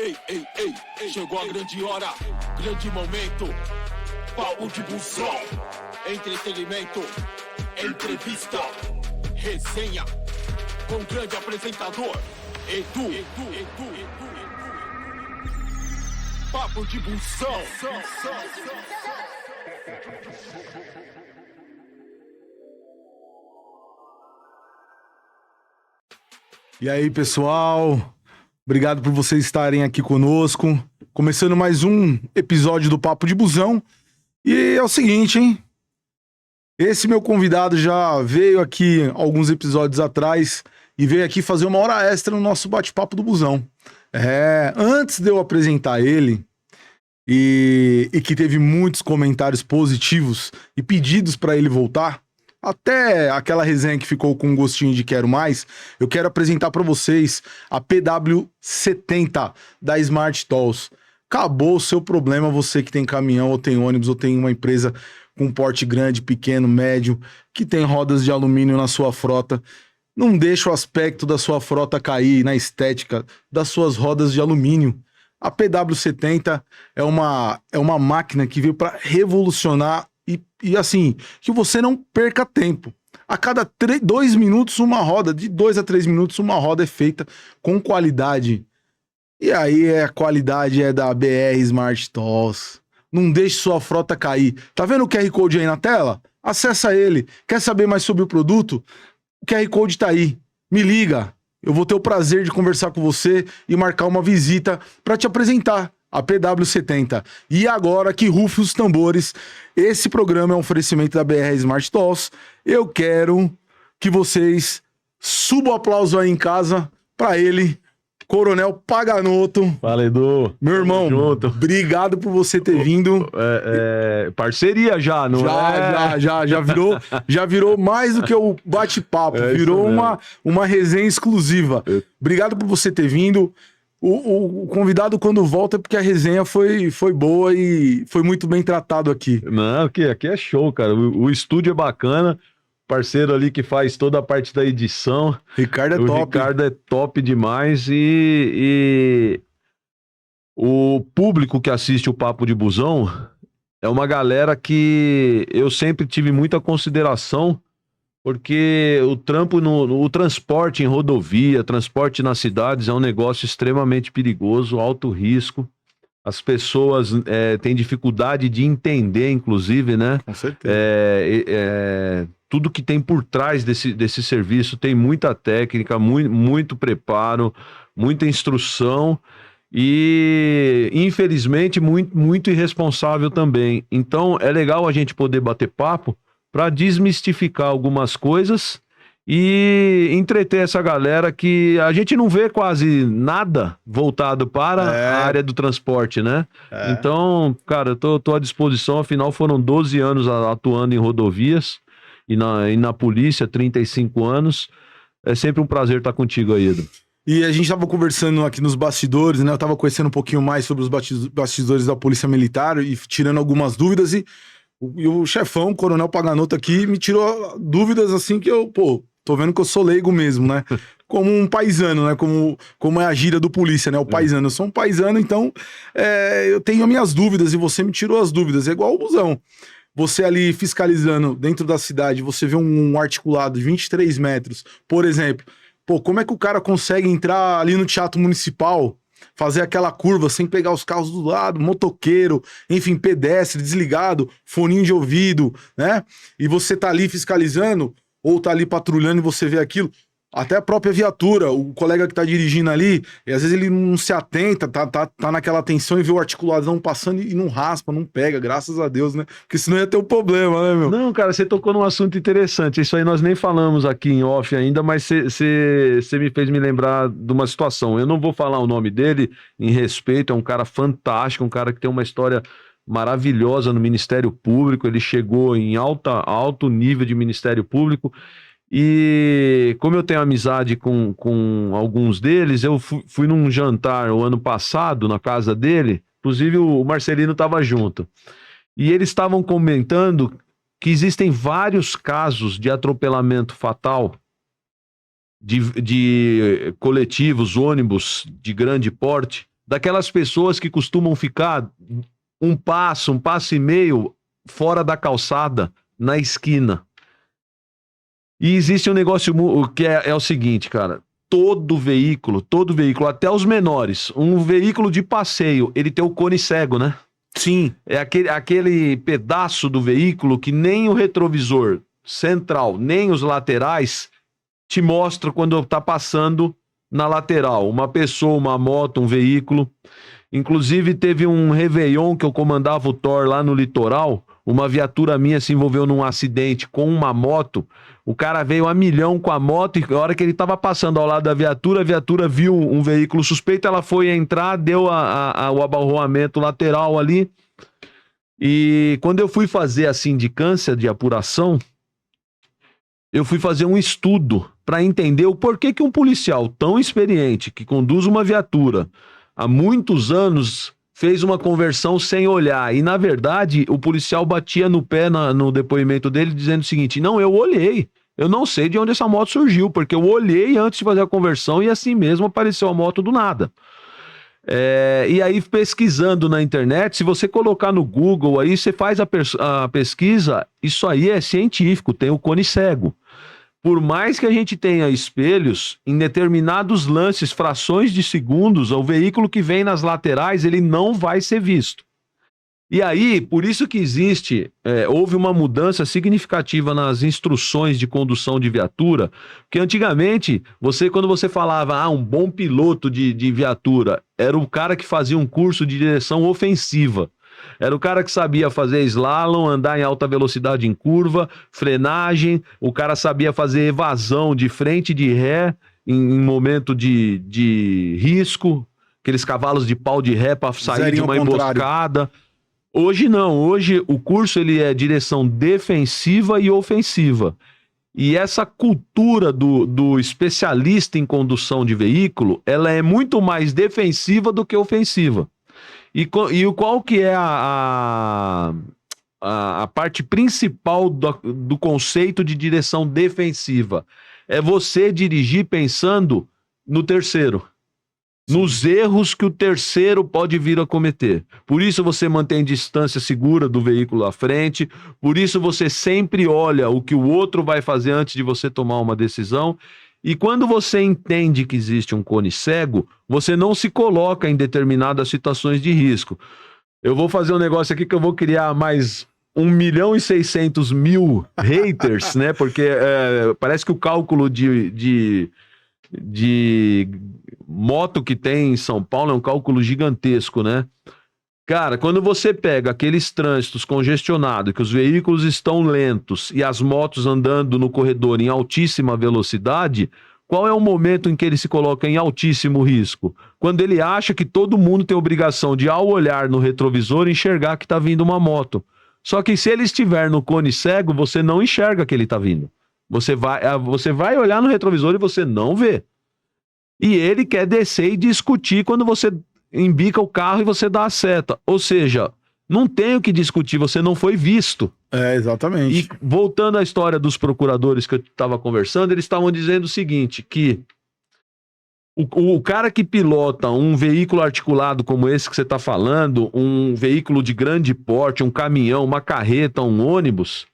Ei, chegou a grande hora, grande momento. Papo de busão, entretenimento, entrevista, resenha, com o grande apresentador, Edu. Papo de busão. E aí, pessoal? Obrigado por vocês estarem aqui conosco. Começando mais um episódio do Papo de Busão. E é o seguinte, hein? Esse meu convidado já veio aqui alguns episódios atrás e veio aqui fazer uma hora extra no nosso bate-papo do Busão. Antes de eu apresentar ele, e que teve muitos comentários positivos e pedidos para ele voltar, até aquela resenha que ficou com um gostinho de quero mais, eu quero apresentar para vocês a PW70 da Smart Tools. Acabou o seu problema, você que tem caminhão, ou tem ônibus, ou tem uma empresa com porte grande, pequeno, médio, que tem rodas de alumínio na sua frota. Não deixa o aspecto da sua frota cair na estética das suas rodas de alumínio. A PW70 é uma máquina que veio para revolucionar e assim, que você não perca tempo. A cada 2 minutos uma roda, de 2 a 3 minutos uma roda é feita com qualidade. E aí a qualidade é da BR Smart Tools. Não deixe sua frota cair. Tá vendo o QR Code aí na tela? Acessa ele. Quer saber mais sobre o produto? O QR Code tá aí. Me liga. Eu vou ter o prazer de conversar com você e marcar uma visita para te apresentar a PW70. E agora que rufe os tambores, esse programa é um oferecimento da BR Smart Tools. Eu quero que vocês subam o aplauso aí em casa para ele, Coronel Paganoto. Fala, Edu. Meu irmão, obrigado por você ter vindo. Parceria já, não é? Já virou mais do que o bate-papo, virou uma resenha exclusiva. Obrigado por você ter vindo. O convidado, quando volta, é porque a resenha foi boa e foi muito bem tratado aqui. Não, aqui é show, cara. O estúdio é bacana. Parceiro ali que faz toda a parte da edição. Ricardo é top. Ricardo é top demais. E o público que assiste o Papo de Busão é uma galera que eu sempre tive muita consideração, porque o trampo o transporte em rodovia, transporte nas cidades é um negócio extremamente perigoso, alto risco. As pessoas têm dificuldade de entender, inclusive, né? Com certeza. Tudo que tem por trás desse serviço tem muita técnica, muito preparo, muita instrução e, infelizmente, muito irresponsável também. Então, é legal a gente poder bater papo para desmistificar algumas coisas e entreter essa galera que a gente não vê quase nada voltado para a área do transporte, né? Então, cara, eu tô à disposição, afinal foram 12 anos atuando em rodovias e na polícia, 35 anos. É sempre um prazer estar contigo aí, Edu. E a gente tava conversando aqui nos bastidores, né? Eu tava conhecendo um pouquinho mais sobre os bastidores da Polícia Militar e tirando algumas dúvidas e o chefão, o Coronel Paganoto aqui, me tirou dúvidas assim que eu, tô vendo que eu sou leigo mesmo, né? Como um paisano, né? Como é a gíria do polícia, né? O paisano. Eu sou um paisano, então eu tenho as minhas dúvidas e você me tirou as dúvidas. É igual o busão. Você ali fiscalizando dentro da cidade, você vê um articulado de 23 metros, por exemplo. Como é que o cara consegue entrar ali no Teatro Municipal, fazer aquela curva sem pegar os carros do lado, motoqueiro, enfim, pedestre, desligado, foninho de ouvido, né? E você tá ali fiscalizando, ou tá ali patrulhando e você vê aquilo. Até a própria viatura, o colega que tá dirigindo ali, e às vezes ele não se atenta, tá naquela atenção e vê o articuladão passando e não raspa, não pega, graças a Deus, né? Porque senão ia ter um problema, né, meu? Não, cara, você tocou num assunto interessante. Isso aí nós nem falamos aqui em off ainda, mas você me fez me lembrar de uma situação. Eu não vou falar o nome dele, em respeito, é um cara fantástico, um cara que tem uma história maravilhosa no Ministério Público. Ele chegou em alto nível de Ministério Público. E como eu tenho amizade com alguns deles, eu fui num jantar o ano passado na casa dele, inclusive o Marcelino estava junto, e eles estavam comentando que existem vários casos de atropelamento fatal de coletivos, ônibus de grande porte, daquelas pessoas que costumam ficar um passo e meio fora da calçada, na esquina. E existe um negócio que é o seguinte, cara. Todo veículo, até os menores, um veículo de passeio, ele tem o cone cego, né? Sim. É aquele pedaço do veículo que nem o retrovisor central, nem os laterais te mostra quando tá passando na lateral. Uma pessoa, uma moto, um veículo. Inclusive, teve um Réveillon que eu comandava o Thor lá no litoral. Uma viatura minha se envolveu num acidente com uma moto. O cara veio a milhão com a moto e na hora que ele tava passando ao lado da viatura, a viatura viu um veículo suspeito, ela foi entrar, deu o abarroamento lateral ali. E quando eu fui fazer a sindicância de apuração, eu fui fazer um estudo para entender o porquê que um policial tão experiente, que conduz uma viatura há muitos anos, fez uma conversão sem olhar. E, na verdade, o policial batia no pé no depoimento dele, dizendo o seguinte: não, eu olhei. Eu não sei de onde essa moto surgiu, porque eu olhei antes de fazer a conversão e assim mesmo apareceu a moto do nada. E aí, pesquisando na internet, se você colocar no Google, aí você faz a pesquisa, isso aí é científico, tem o cone cego. Por mais que a gente tenha espelhos, em determinados lances, frações de segundos, o veículo que vem nas laterais, ele não vai ser visto. E aí, por isso que houve uma mudança significativa nas instruções de condução de viatura, porque antigamente, quando você falava, um bom piloto de viatura, era o cara que fazia um curso de direção ofensiva. Era o cara que sabia fazer slalom, andar em alta velocidade em curva, frenagem, o cara sabia fazer evasão de frente e de ré em momento de risco, aqueles cavalos de pau de ré para sair de uma emboscada. Hoje não, hoje o curso ele é direção defensiva e ofensiva. E essa cultura do especialista em condução de veículo, ela é muito mais defensiva do que ofensiva. E qual que é a parte principal do conceito de direção defensiva? É você dirigir pensando no terceiro. Nos erros que o terceiro pode vir a cometer. Por isso você mantém distância segura do veículo à frente, por isso você sempre olha o que o outro vai fazer antes de você tomar uma decisão. E quando você entende que existe um cone cego, você não se coloca em determinadas situações de risco. Eu vou fazer um negócio aqui que eu vou criar mais 1.600.000 haters, né? Porque parece que o cálculo de moto que tem em São Paulo é um cálculo gigantesco, né? Cara, quando você pega aqueles trânsitos congestionados, que os veículos estão lentos e as motos andando no corredor em altíssima velocidade, qual é o momento em que ele se coloca em altíssimo risco? Quando ele acha que todo mundo tem obrigação de, ao olhar no retrovisor, enxergar que está vindo uma moto. Só que se ele estiver no cone cego, você não enxerga que ele está vindo. Você vai olhar no retrovisor e você não vê. E ele quer descer e discutir quando você embica o carro e você dá a seta. Ou seja, não tem o que discutir, você não foi visto. Exatamente. E voltando à história dos procuradores que eu estava conversando, eles estavam dizendo o seguinte, que o cara que pilota um veículo articulado como esse que você está falando, um veículo de grande porte, um caminhão, uma carreta, um ônibus,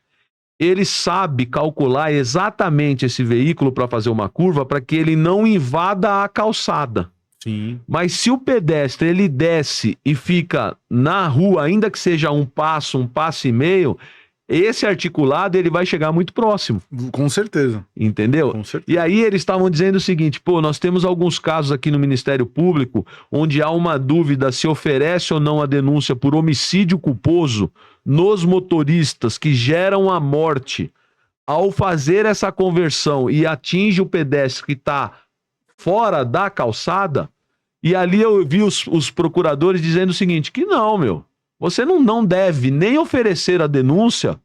ele sabe calcular exatamente esse veículo para fazer uma curva para que ele não invada a calçada. Sim. Mas se o pedestre ele desce e fica na rua, ainda que seja um passo e meio, esse articulado ele vai chegar muito próximo. Com certeza. Entendeu? Com certeza. E aí eles estavam dizendo o seguinte, nós temos alguns casos aqui no Ministério Público onde há uma dúvida se oferece ou não a denúncia por homicídio culposo nos motoristas que geram a morte ao fazer essa conversão e atinge o pedestre que está fora da calçada. E ali eu vi os procuradores dizendo o seguinte, que não, você não deve nem oferecer a denúncia,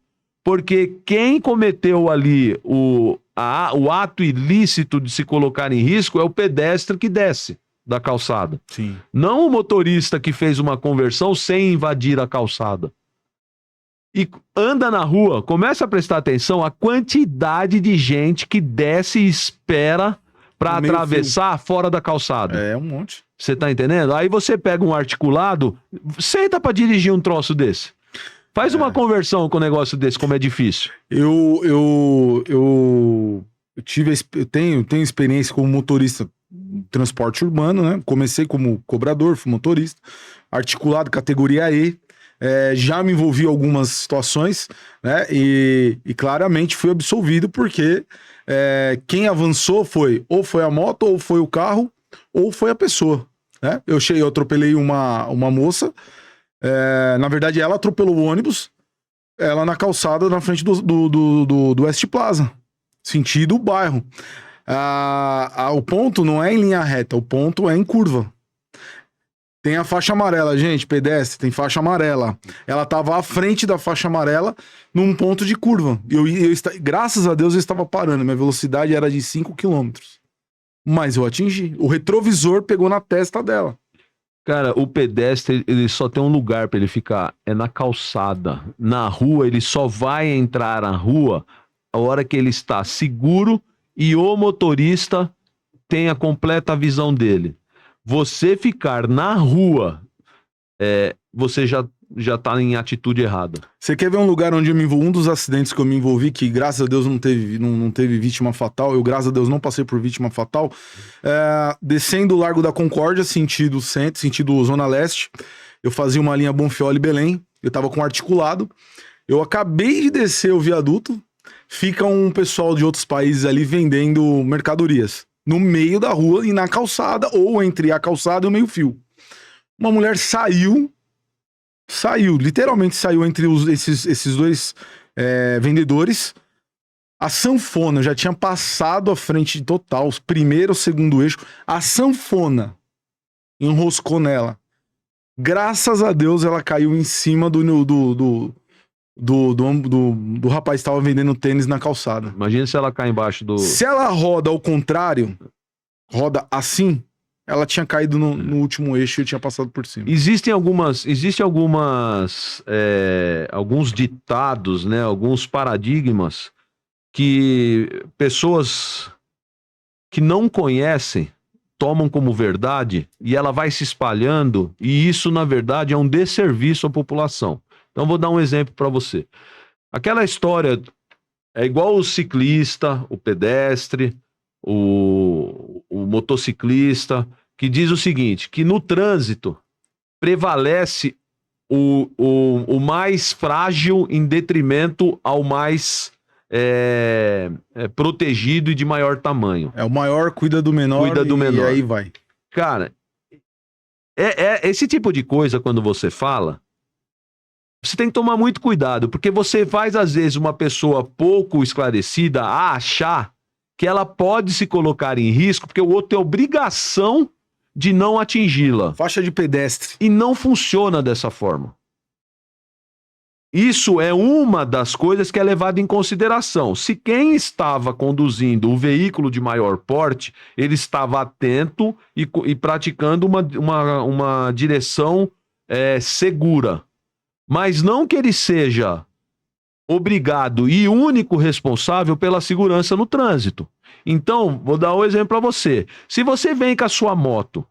porque quem cometeu ali o ato ilícito de se colocar em risco é o pedestre que desce da calçada. Sim. Não o motorista que fez uma conversão sem invadir a calçada. E anda na rua, começa a prestar atenção a quantidade de gente que desce e espera para atravessar fora da calçada. É um monte. Você tá entendendo? Aí você pega um articulado, senta pra dirigir um troço desse. Faz uma conversão com um negócio desse, como é difícil. Eu tenho experiência como motorista de transporte urbano, né? Comecei como cobrador, fui motorista, articulado, categoria E. Já me envolvi em algumas situações, né? E claramente fui absolvido porque quem avançou foi a moto, ou foi o carro, ou foi a pessoa, né? Eu atropelei uma moça. Na verdade, ela atropelou o ônibus, ela na calçada na frente do West Plaza, sentido bairro. O ponto não é em linha reta, o ponto é em curva. Tem a faixa amarela, gente, pedestre, tem faixa amarela. Ela tava à frente da faixa amarela num ponto de curva. Graças a Deus eu estava parando, minha velocidade era de 5 km. Mas eu atingi. O retrovisor pegou na testa dela. Cara, o pedestre, ele só tem um lugar pra ele ficar, é na calçada. Na rua, ele só vai entrar na rua a hora que ele está seguro e o motorista tem a completa visão dele. Você ficar na rua, você já tá em atitude errada. Você quer ver um lugar onde um dos acidentes que eu me envolvi, que graças a Deus não teve vítima fatal, eu graças a Deus não passei por vítima fatal, descendo o Largo da Concórdia, sentido centro, sentido Zona Leste, eu fazia uma linha Bonfioli-Belém, eu tava com articulado, eu acabei de descer o viaduto, fica um pessoal de outros países ali vendendo mercadorias, no meio da rua e na calçada, ou entre a calçada e o meio-fio. Uma mulher literalmente saiu entre esses dois vendedores. A sanfona já tinha passado à frente total, os primeiro e segundo eixo. A sanfona enroscou nela. Graças a Deus ela caiu em cima do rapaz que estava vendendo tênis na calçada. Imagina se ela cai embaixo do... Se ela roda ao contrário, roda assim, ela tinha caído no último eixo e tinha passado por cima. Existem alguns ditados, né, alguns paradigmas que pessoas que não conhecem tomam como verdade e ela vai se espalhando, e isso, na verdade, é um desserviço à população. Então, vou dar um exemplo para você. Aquela história é igual o ciclista, o pedestre, o motociclista, que diz o seguinte, que no trânsito prevalece o mais frágil em detrimento ao mais protegido e de maior tamanho. O maior cuida do menor, e aí vai. Cara, esse tipo de coisa, quando você fala, você tem que tomar muito cuidado, porque você faz, às vezes, uma pessoa pouco esclarecida a achar que ela pode se colocar em risco, porque o outro tem obrigação de não atingi-la. Faixa de pedestre. E não funciona dessa forma. Isso é uma das coisas que é levada em consideração. Se quem estava conduzindo o veículo de maior porte, ele estava atento e praticando uma direção segura. Mas não que ele seja obrigado e único responsável pela segurança no trânsito. Então, vou dar um exemplo para você. Se você vem com a sua moto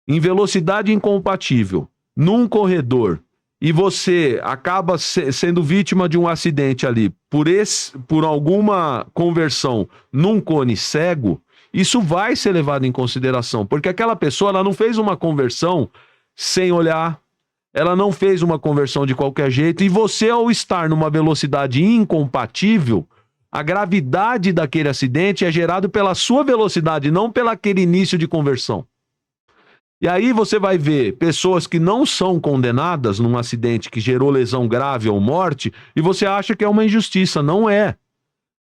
em velocidade incompatível, num corredor, e você acaba sendo vítima de um acidente ali por alguma conversão num cone cego, isso vai ser levado em consideração, porque aquela pessoa ela não fez uma conversão sem olhar, ela não fez uma conversão de qualquer jeito, e você, ao estar numa velocidade incompatível, a gravidade daquele acidente é gerado pela sua velocidade, não pelo aquele início de conversão. E aí você vai ver pessoas que não são condenadas num acidente que gerou lesão grave ou morte, e você acha que é uma injustiça. Não é.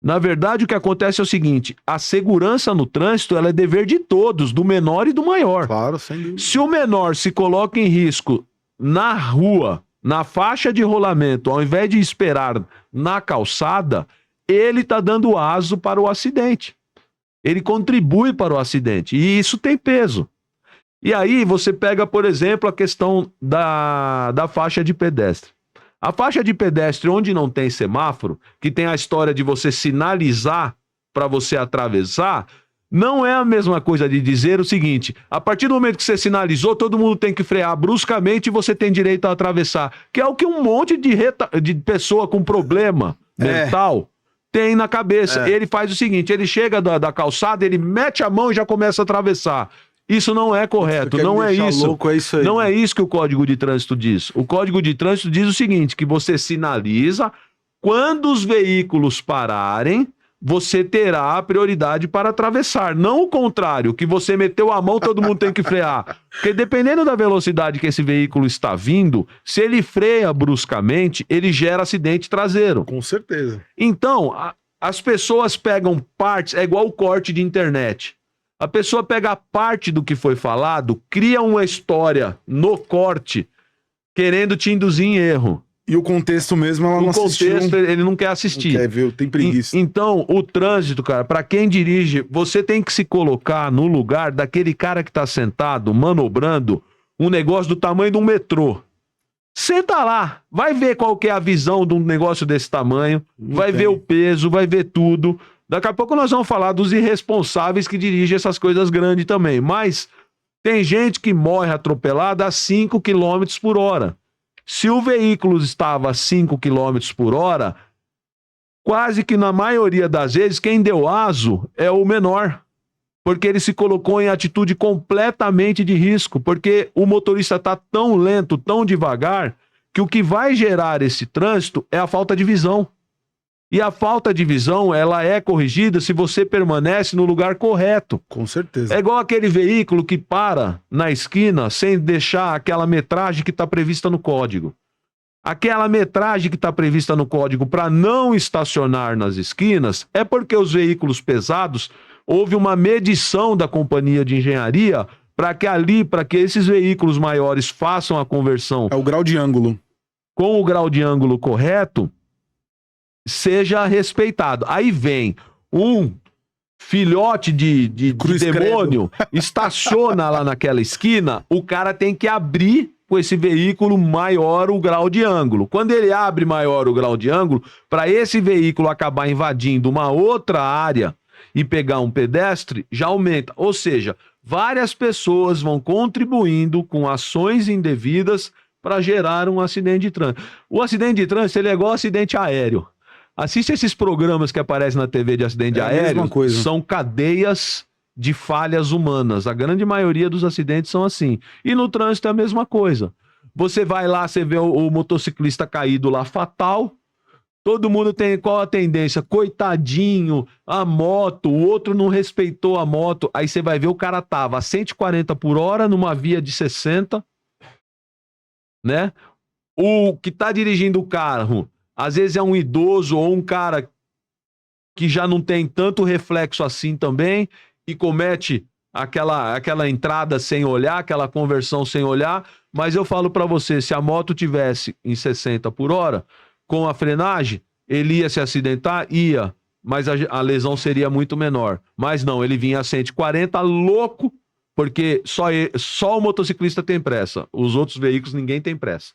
Na verdade, o que acontece é o seguinte, a segurança no trânsito ela é dever de todos, do menor e do maior. Claro, sem dúvida. Se o menor se coloca em risco na rua, na faixa de rolamento, ao invés de esperar na calçada, ele está dando aso para o acidente. Ele contribui para o acidente, e isso tem peso. E aí você pega, por exemplo, a questão da faixa de pedestre. A faixa de pedestre onde não tem semáforo, que tem a história de você sinalizar para você atravessar, Não é a mesma coisa de dizer o seguinte: a partir do momento que você sinalizou, todo mundo tem que frear bruscamente e você tem direito a atravessar. Que é o que um monte de pessoa com problema mental tem na cabeça. Ele faz o seguinte: ele chega da calçada, ele mete a mão e já começa a atravessar. Isso não é correto, não é isso. Louco, é isso aí. Não é isso que o Código de Trânsito diz. O Código de Trânsito diz o seguinte: que você sinaliza, quando os veículos pararem, você terá a prioridade para atravessar. Não o contrário, que você meteu a mão, todo mundo tem que frear. Porque dependendo da velocidade que esse veículo está vindo, se ele freia bruscamente, ele gera acidente traseiro. Com certeza. Então, as pessoas pegam partes, é igual o corte de internet. A pessoa pega parte do que foi falado, cria uma história no corte, querendo te induzir em erro. E o contexto mesmo, ela não assistiu. O contexto, ele não quer assistir. Não quer ver, tem preguiça. Então, o trânsito, cara, pra quem dirige, você tem que se colocar no lugar daquele cara que tá sentado, manobrando, um negócio do tamanho de um metrô. Senta lá, vai ver qual que é a visão de um negócio desse tamanho, vai ver o peso, vai ver tudo. Daqui a pouco nós vamos falar dos irresponsáveis que dirigem essas coisas grandes também. Mas tem gente que morre atropelada a 5 km por hora. Se o veículo estava a 5 km por hora, quase que na maioria das vezes, quem deu aso é o menor. Porque ele se colocou em atitude completamente de risco. Porque o motorista está tão lento, tão devagar, que o que vai gerar esse trânsito é a falta de visão. E a falta de visão, ela é corrigida se você permanece no lugar correto. Com certeza. É igual aquele veículo que para na esquina sem deixar aquela metragem que está prevista no código. Aquela metragem que está prevista no código para não estacionar nas esquinas é porque os veículos pesados, houve uma medição da companhia de engenharia para que esses veículos maiores façam a conversão. É o grau de ângulo. Com o grau de ângulo correto, seja respeitado. Aí vem um filhote de demônio, estaciona lá naquela esquina, o cara tem que abrir com esse veículo maior o grau de ângulo. Quando ele abre maior o grau de ângulo, para esse veículo acabar invadindo uma outra área e pegar um pedestre, já aumenta. Ou seja, várias pessoas vão contribuindo com ações indevidas para gerar um acidente de trânsito. O acidente de trânsito, ele é igual acidente aéreo. Assiste esses programas que aparecem na TV de acidente aéreo, são cadeias de falhas humanas. A grande maioria dos acidentes são assim. E no trânsito é a mesma coisa. Você vai lá, você vê o motociclista caído lá, fatal. Todo mundo tem qual a tendência? Coitadinho, a moto, o outro não respeitou a moto. Aí você vai ver, o cara tava a 140 por hora numa via de 60, né? O que tá dirigindo o carro, às vezes é um idoso ou um cara que já não tem tanto reflexo assim também e comete aquela entrada sem olhar, aquela conversão sem olhar. Mas eu falo para você, se a moto tivesse em 60 por hora, com a frenagem, ele ia se acidentar? Ia, mas a lesão seria muito menor. Mas não, ele vinha a 140, louco, porque só o motociclista tem pressa. Os outros veículos, ninguém tem pressa.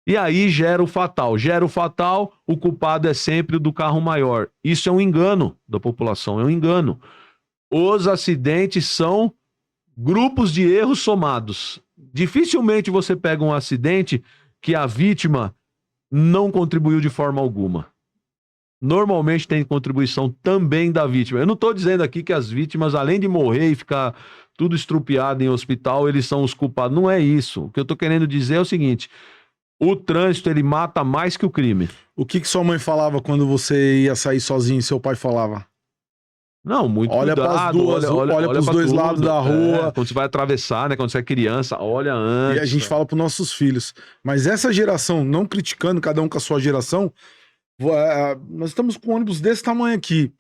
E aí gera o fatal. Gera o fatal, o culpado é sempre o do carro maior. Isso é um engano da população, é um engano. Os acidentes são grupos de erros somados. Dificilmente você pega um acidente que a vítima não contribuiu de forma alguma. Normalmente tem contribuição também da vítima. Eu não estou dizendo aqui que as vítimas, além de morrer e ficar tudo estrupiado em hospital, eles são os culpados. Não é isso. O que eu estou querendo dizer é o seguinte: o trânsito, ele mata mais que o crime. O que sua mãe falava quando você ia sair sozinho e seu pai falava? Não, muito olha cuidado. Olha para os dois lados da rua. Quando você vai atravessar, né? Quando você é criança, olha antes. E a gente fala para os nossos filhos. Mas essa geração, não criticando cada um com a sua geração, nós estamos com um ônibus desse tamanho aqui.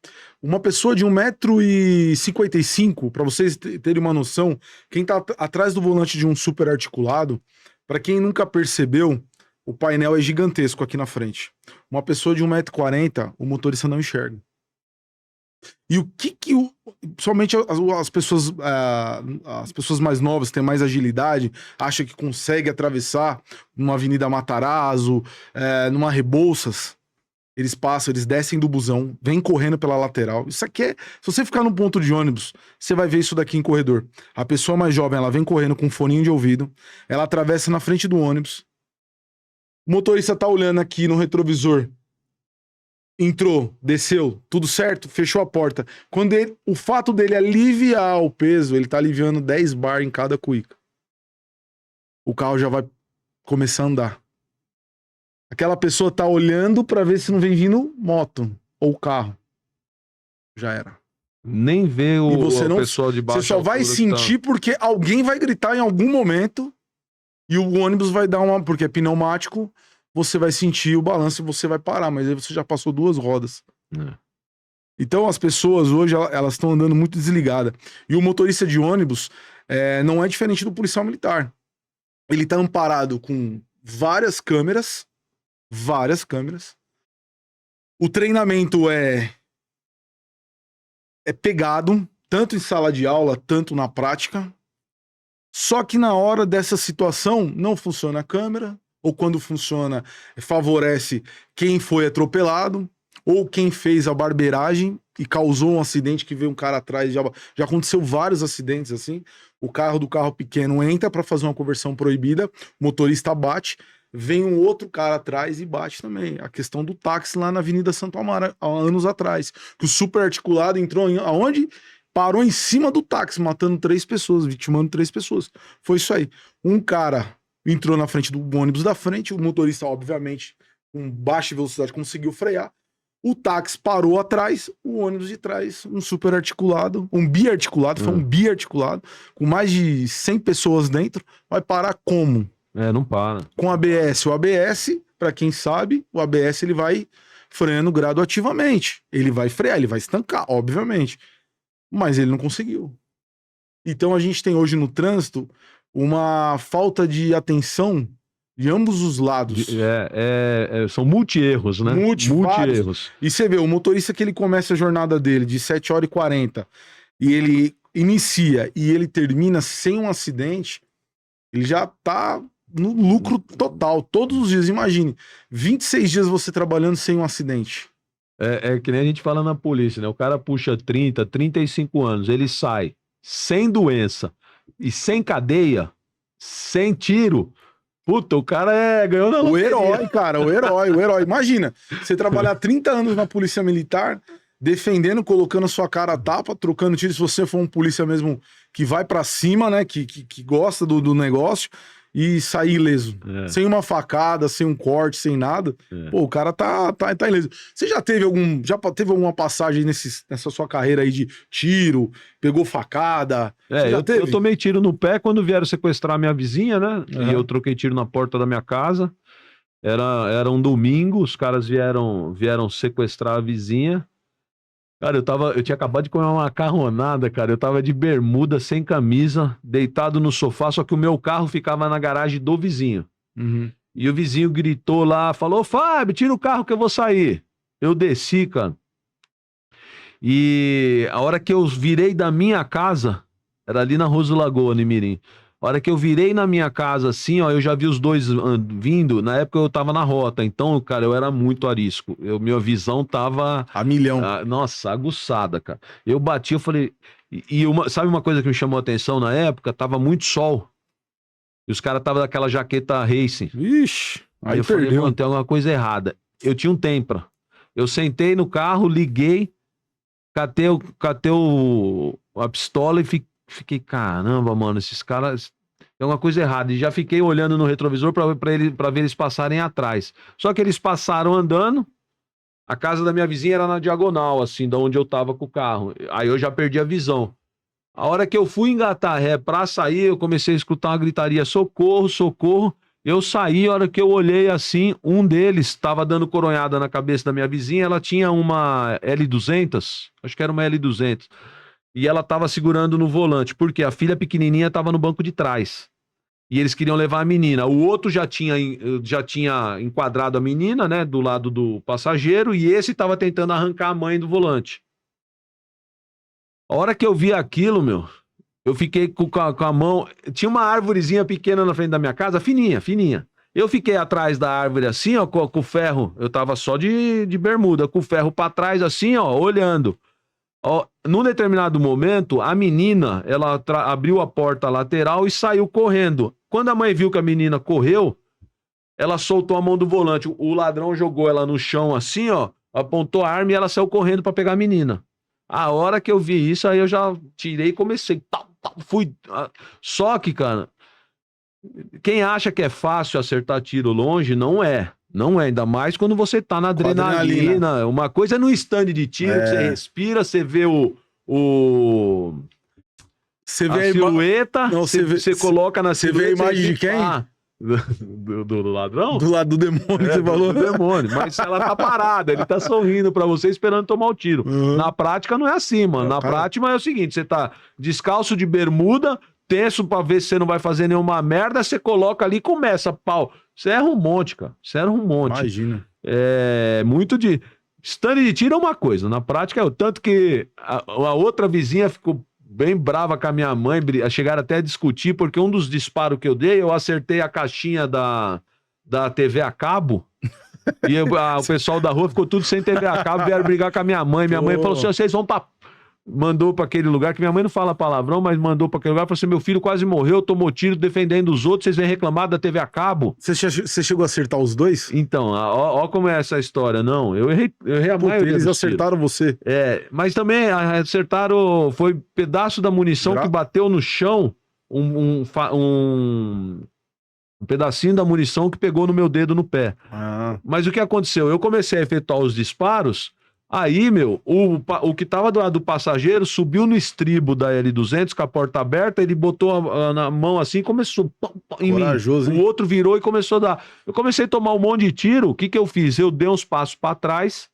Uma pessoa de 1,55 m, para vocês terem uma noção, quem tá atrás do volante de um super articulado, para quem nunca percebeu, o painel é gigantesco aqui na frente. Uma pessoa de 1,40 m, o motorista não enxerga. E o que somente as pessoas mais novas têm mais agilidade, acham que consegue atravessar numa Avenida Matarazzo, numa Rebouças. Eles passam, eles descem do busão, vêm correndo pela lateral. Isso aqui é... Se você ficar no ponto de ônibus, você vai ver isso daqui em corredor. A pessoa mais jovem, ela vem correndo com um foninho de ouvido, ela atravessa na frente do ônibus. O motorista tá olhando aqui no retrovisor. Entrou, desceu, tudo certo, fechou a porta. Quando o fato dele aliviar o peso, ele tá aliviando 10 bar em cada cuíca. O carro já vai começar a andar. Aquela pessoa tá olhando pra ver se não vem vindo moto ou carro. Já era. Nem vê o pessoal de baixo. Você só vai sentir porque alguém vai gritar em algum momento e o ônibus vai dar uma... Porque é pneumático, você vai sentir o balanço e você vai parar, mas aí você já passou 2 rodas. Então as pessoas hoje, elas estão andando muito desligadas. E o motorista de ônibus não é diferente do policial militar. Ele tá amparado com várias câmeras. O treinamento é pegado, tanto em sala de aula, tanto na prática. Só que na hora dessa situação, não funciona a câmera, ou quando funciona, favorece quem foi atropelado, ou quem fez a barbeiragem e causou um acidente que veio um cara atrás. Já aconteceu vários acidentes assim. O carro do carro pequeno entra para fazer uma conversão proibida, o motorista bate, vem um outro cara atrás e bate também. A questão do táxi lá na Avenida Santo Amaro, há anos atrás. Que o super articulado entrou aonde? Parou em cima do táxi, matando 3 pessoas, vitimando 3 pessoas. Foi isso aí. Um cara entrou na frente do ônibus da frente, o motorista, obviamente, com baixa velocidade, conseguiu frear. O táxi parou atrás, o ônibus de trás, um super articulado, um biarticulado, foi um biarticulado, com mais de 100 pessoas dentro, vai parar como? Não para. Com ABS. O ABS, pra quem sabe, o ABS ele vai freando graduativamente. Ele vai frear, ele vai estancar, obviamente. Mas ele não conseguiu. Então a gente tem hoje no trânsito uma falta de atenção de ambos os lados. São multi-erros, né? Multi-erros. E você vê, o motorista que ele começa a jornada dele de 7h40 e ele inicia e ele termina sem um acidente, ele já tá no lucro total. Todos os dias, imagine, 26 dias você trabalhando sem um acidente. É que nem a gente fala na polícia, né? O cara puxa 30, 35 anos, ele sai sem doença e sem cadeia, sem tiro. Puta, o cara ganhou na loteria. O herói, cara, o herói. Imagina, você trabalhar 30 anos na polícia militar, defendendo, colocando sua cara a tapa, trocando tiro, se você for um polícia mesmo que vai pra cima, né, que gosta do negócio, e sair ileso. Sem uma facada, sem um corte, sem nada. Pô, o cara tá ileso. Você já teve alguma passagem nessa sua carreira aí de tiro, pegou facada? Eu tomei tiro no pé quando vieram sequestrar a minha vizinha, né? E eu troquei tiro na porta da minha casa. Era um domingo, os caras vieram sequestrar a vizinha. Cara, eu tinha acabado de comer uma macarronada, cara. Eu tava de bermuda, sem camisa, deitado no sofá, só que o meu carro ficava na garagem do vizinho. E o vizinho gritou lá, falou: Fábio, tira o carro que eu vou sair. Eu desci, cara. E a hora que eu virei da minha casa, era ali na Rosa Lagoa, em Mirim. A hora que eu virei na minha casa, assim, ó, eu já vi os dois vindo. Na época eu tava na rota, então, cara, eu era muito arisco. Minha visão tava... A milhão. Nossa, aguçada, cara. Eu bati, eu falei... sabe uma coisa que me chamou a atenção na época? Tava muito sol. E os caras estavam daquela jaqueta racing. Vixe, aí eu falei, mano, tem alguma coisa errada. Eu tinha um Tempra. Eu sentei no carro, liguei, catei a pistola e fiquei, caramba, mano, esses caras... Tem alguma coisa errada. E já fiquei olhando no retrovisor pra ver eles passarem atrás. Só que eles passaram andando. A casa da minha vizinha era na diagonal, assim, da onde eu tava com o carro. Aí eu já perdi a visão. A hora que eu fui engatar ré pra sair, eu comecei a escutar uma gritaria: socorro, socorro. Eu saí, a hora que eu olhei assim, um deles tava dando coronhada na cabeça da minha vizinha. Ela tinha uma L200, acho que era uma L200. E ela tava segurando no volante, porque a filha pequenininha tava no banco de trás. E eles queriam levar a menina. O outro já tinha enquadrado a menina, né, do lado do passageiro, e esse tava tentando arrancar a mãe do volante. A hora que eu vi aquilo, meu, eu fiquei com a mão... Tinha uma árvorezinha pequena na frente da minha casa, fininha. Eu fiquei atrás da árvore assim, ó, com o ferro. Eu tava só de bermuda, com o ferro pra trás assim, ó, olhando. Ó, num determinado momento, a menina, ela abriu a porta lateral e saiu correndo. Quando a mãe viu que a menina correu, ela soltou a mão do volante. O ladrão jogou ela no chão assim, ó, apontou a arma e ela saiu correndo pra pegar a menina. A hora que eu vi isso, aí eu já tirei e comecei. Fui. Só que, cara, quem acha que é fácil acertar tiro longe, não é. Não é, ainda mais quando você tá na adrenalina. Uma coisa é no stand de tiro, que você respira, você vê Você vê a silhueta, Não, você coloca na silhueta. Você vê a imagem de quem? Do ladrão? Do lado do demônio, você falou. Do demônio, mas ela tá parada, ele tá sorrindo pra você esperando tomar o tiro. Na prática não é assim, mano. Na prática é o seguinte, você tá descalço de bermuda, tenso pra ver se você não vai fazer nenhuma merda, você coloca ali e começa, pau. Você erra um monte, cara. Você erra um monte. Imagina. É muito de... Stand de tiro é uma coisa, na prática é o tanto que a outra vizinha ficou bem brava com a minha mãe, chegaram até a discutir, porque um dos disparos que eu dei, eu acertei a caixinha da TV a cabo, e o pessoal da rua ficou tudo sem TV a cabo, vieram brigar com a minha mãe. Minha mãe falou assim, vocês vão pra... Mandou pra aquele lugar, que minha mãe não fala palavrão, mas mandou pra aquele lugar, falou assim, meu filho quase morreu, tomou tiro defendendo os outros, vocês vêm reclamar da TV a cabo? Você chegou a acertar os dois? Então, ó como é essa história, não, eu errei a maioria. Eles acertaram você. Mas também acertaram, foi pedaço da munição que bateu no chão, um pedacinho da munição que pegou no meu dedo no pé. Mas o que aconteceu? Eu comecei a efetuar os disparos. Aí, o que tava do lado do passageiro subiu no estribo da L200 com a porta aberta, ele botou na mão assim e começou em mim. O outro virou e começou a dar. Eu comecei a tomar um monte de tiro, o que que eu fiz? Eu dei uns passos para trás,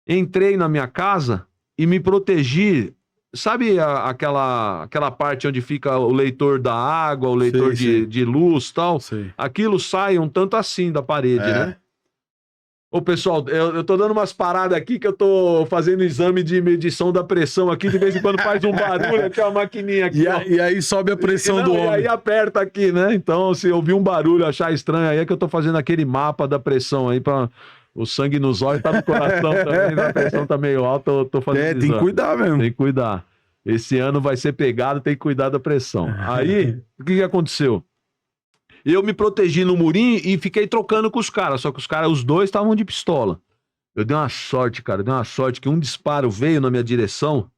entrei na minha casa e me protegi. Sabe aquela parte onde fica o leitor da água, o leitor de luz e tal? Aquilo sai um tanto assim da parede, né? Ô, pessoal, eu tô dando umas paradas aqui que eu tô fazendo exame de medição da pressão aqui, de vez em quando faz um barulho, aqui, uma maquininha aqui. E aí sobe a pressão do homem. E aí aperta aqui, né? Então, se ouvir um barulho, achar estranho, aí é que eu tô fazendo aquele mapa da pressão aí pra... O sangue nos olhos tá no coração também, a pressão tá meio alta, eu tô fazendo exame. Tem que cuidar mesmo. Tem que cuidar. Esse ano vai ser pegado, tem que cuidar da pressão. Aí, o que aconteceu? Eu me protegi no murinho e fiquei trocando com os caras. Só que os dois estavam de pistola. Eu dei uma sorte, cara. Dei uma sorte que um disparo veio na minha direção.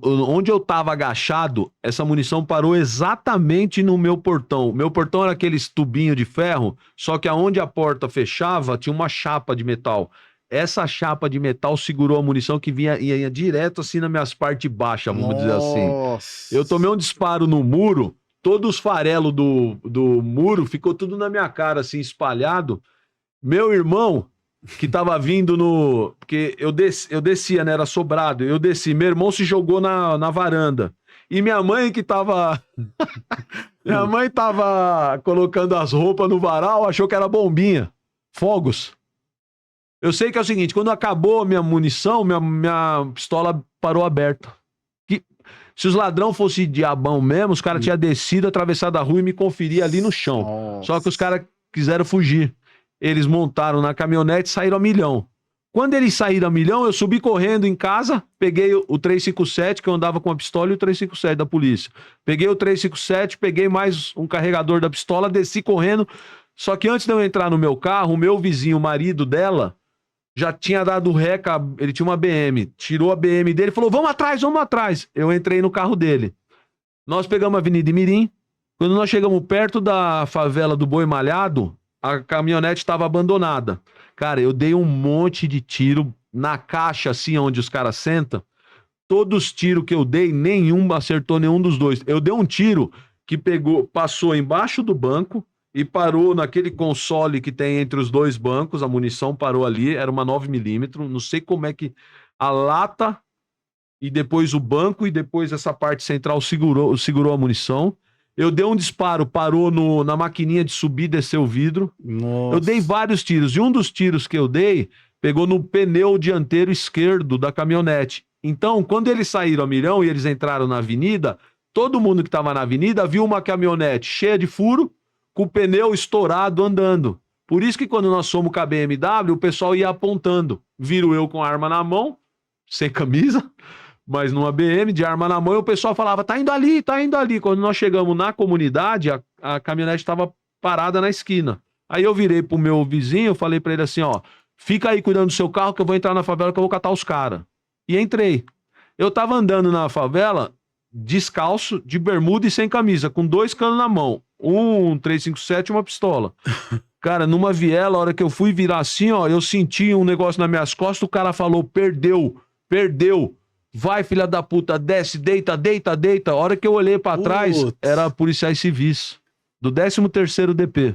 Onde eu tava agachado, essa munição parou exatamente no meu portão. Meu portão era aqueles tubinho de ferro, só que aonde a porta fechava tinha uma chapa de metal. Essa chapa de metal segurou a munição que ia direto assim nas minhas partes baixas, vamos dizer assim. Eu tomei um disparo no muro. Todos os farelos do muro ficou tudo na minha cara, assim, espalhado. Meu irmão, que tava vindo no... Porque eu descia, né? Era sobrado. Eu desci. Meu irmão se jogou na varanda. E minha mãe que tava... minha mãe tava colocando as roupas no varal, achou que era bombinha. Fogos. Eu sei que é o seguinte, quando acabou a minha munição, minha pistola parou aberta. Se os ladrão fossem diabão mesmo, os caras tinham descido, atravessado a rua e me conferido ali no chão. Nossa. Só que os caras quiseram fugir. Eles montaram na caminhonete e saíram a milhão. Quando eles saíram a milhão, eu subi correndo em casa, peguei o 357, que eu andava com a pistola, e o 357 da polícia. Peguei o 357, peguei mais um carregador da pistola, desci correndo. Só que antes de eu entrar no meu carro, o meu vizinho, o marido dela, já tinha dado ré, ele tinha uma BM, tirou a BM dele e falou, vamos atrás. Eu entrei no carro dele. Nós pegamos a Avenida Imirim. Quando nós chegamos perto da favela do Boi Malhado, a caminhonete estava abandonada. Cara, eu dei um monte de tiro na caixa, assim, onde os caras sentam. Todos os tiros que eu dei, nenhum acertou nenhum dos dois. Eu dei um tiro que passou embaixo do banco, e parou naquele console que tem entre os dois bancos, a munição parou ali, era uma 9mm, não sei como é que a lata e depois o banco e depois essa parte central segurou a munição. Eu dei um disparo, parou na maquininha de subir e descer o vidro. Nossa. Eu dei vários tiros, e um dos tiros que eu dei pegou no pneu dianteiro esquerdo da caminhonete. Então, quando eles saíram a milhão e eles entraram na avenida, todo mundo que estava na avenida viu uma caminhonete cheia de furo, com o pneu estourado andando. Por isso que quando nós fomos com a BMW, o pessoal ia apontando. Viro eu com a arma na mão, sem camisa, mas numa BM de arma na mão, e o pessoal falava, tá indo ali, tá indo ali. Quando nós chegamos na comunidade, a caminhonete estava parada na esquina. Aí eu virei pro meu vizinho, falei pra ele assim, ó, fica aí cuidando do seu carro que eu vou entrar na favela que eu vou catar os caras. E entrei. Eu tava andando na favela, descalço, de bermuda e sem camisa, com 2 canos na mão. Um 357 e uma pistola. Cara, numa viela, a hora que eu fui virar assim, ó, eu senti um negócio nas minhas costas, o cara falou, perdeu. Vai, filha da puta, desce, deita. A hora que eu olhei pra trás, era policiais civis, do 13º DP.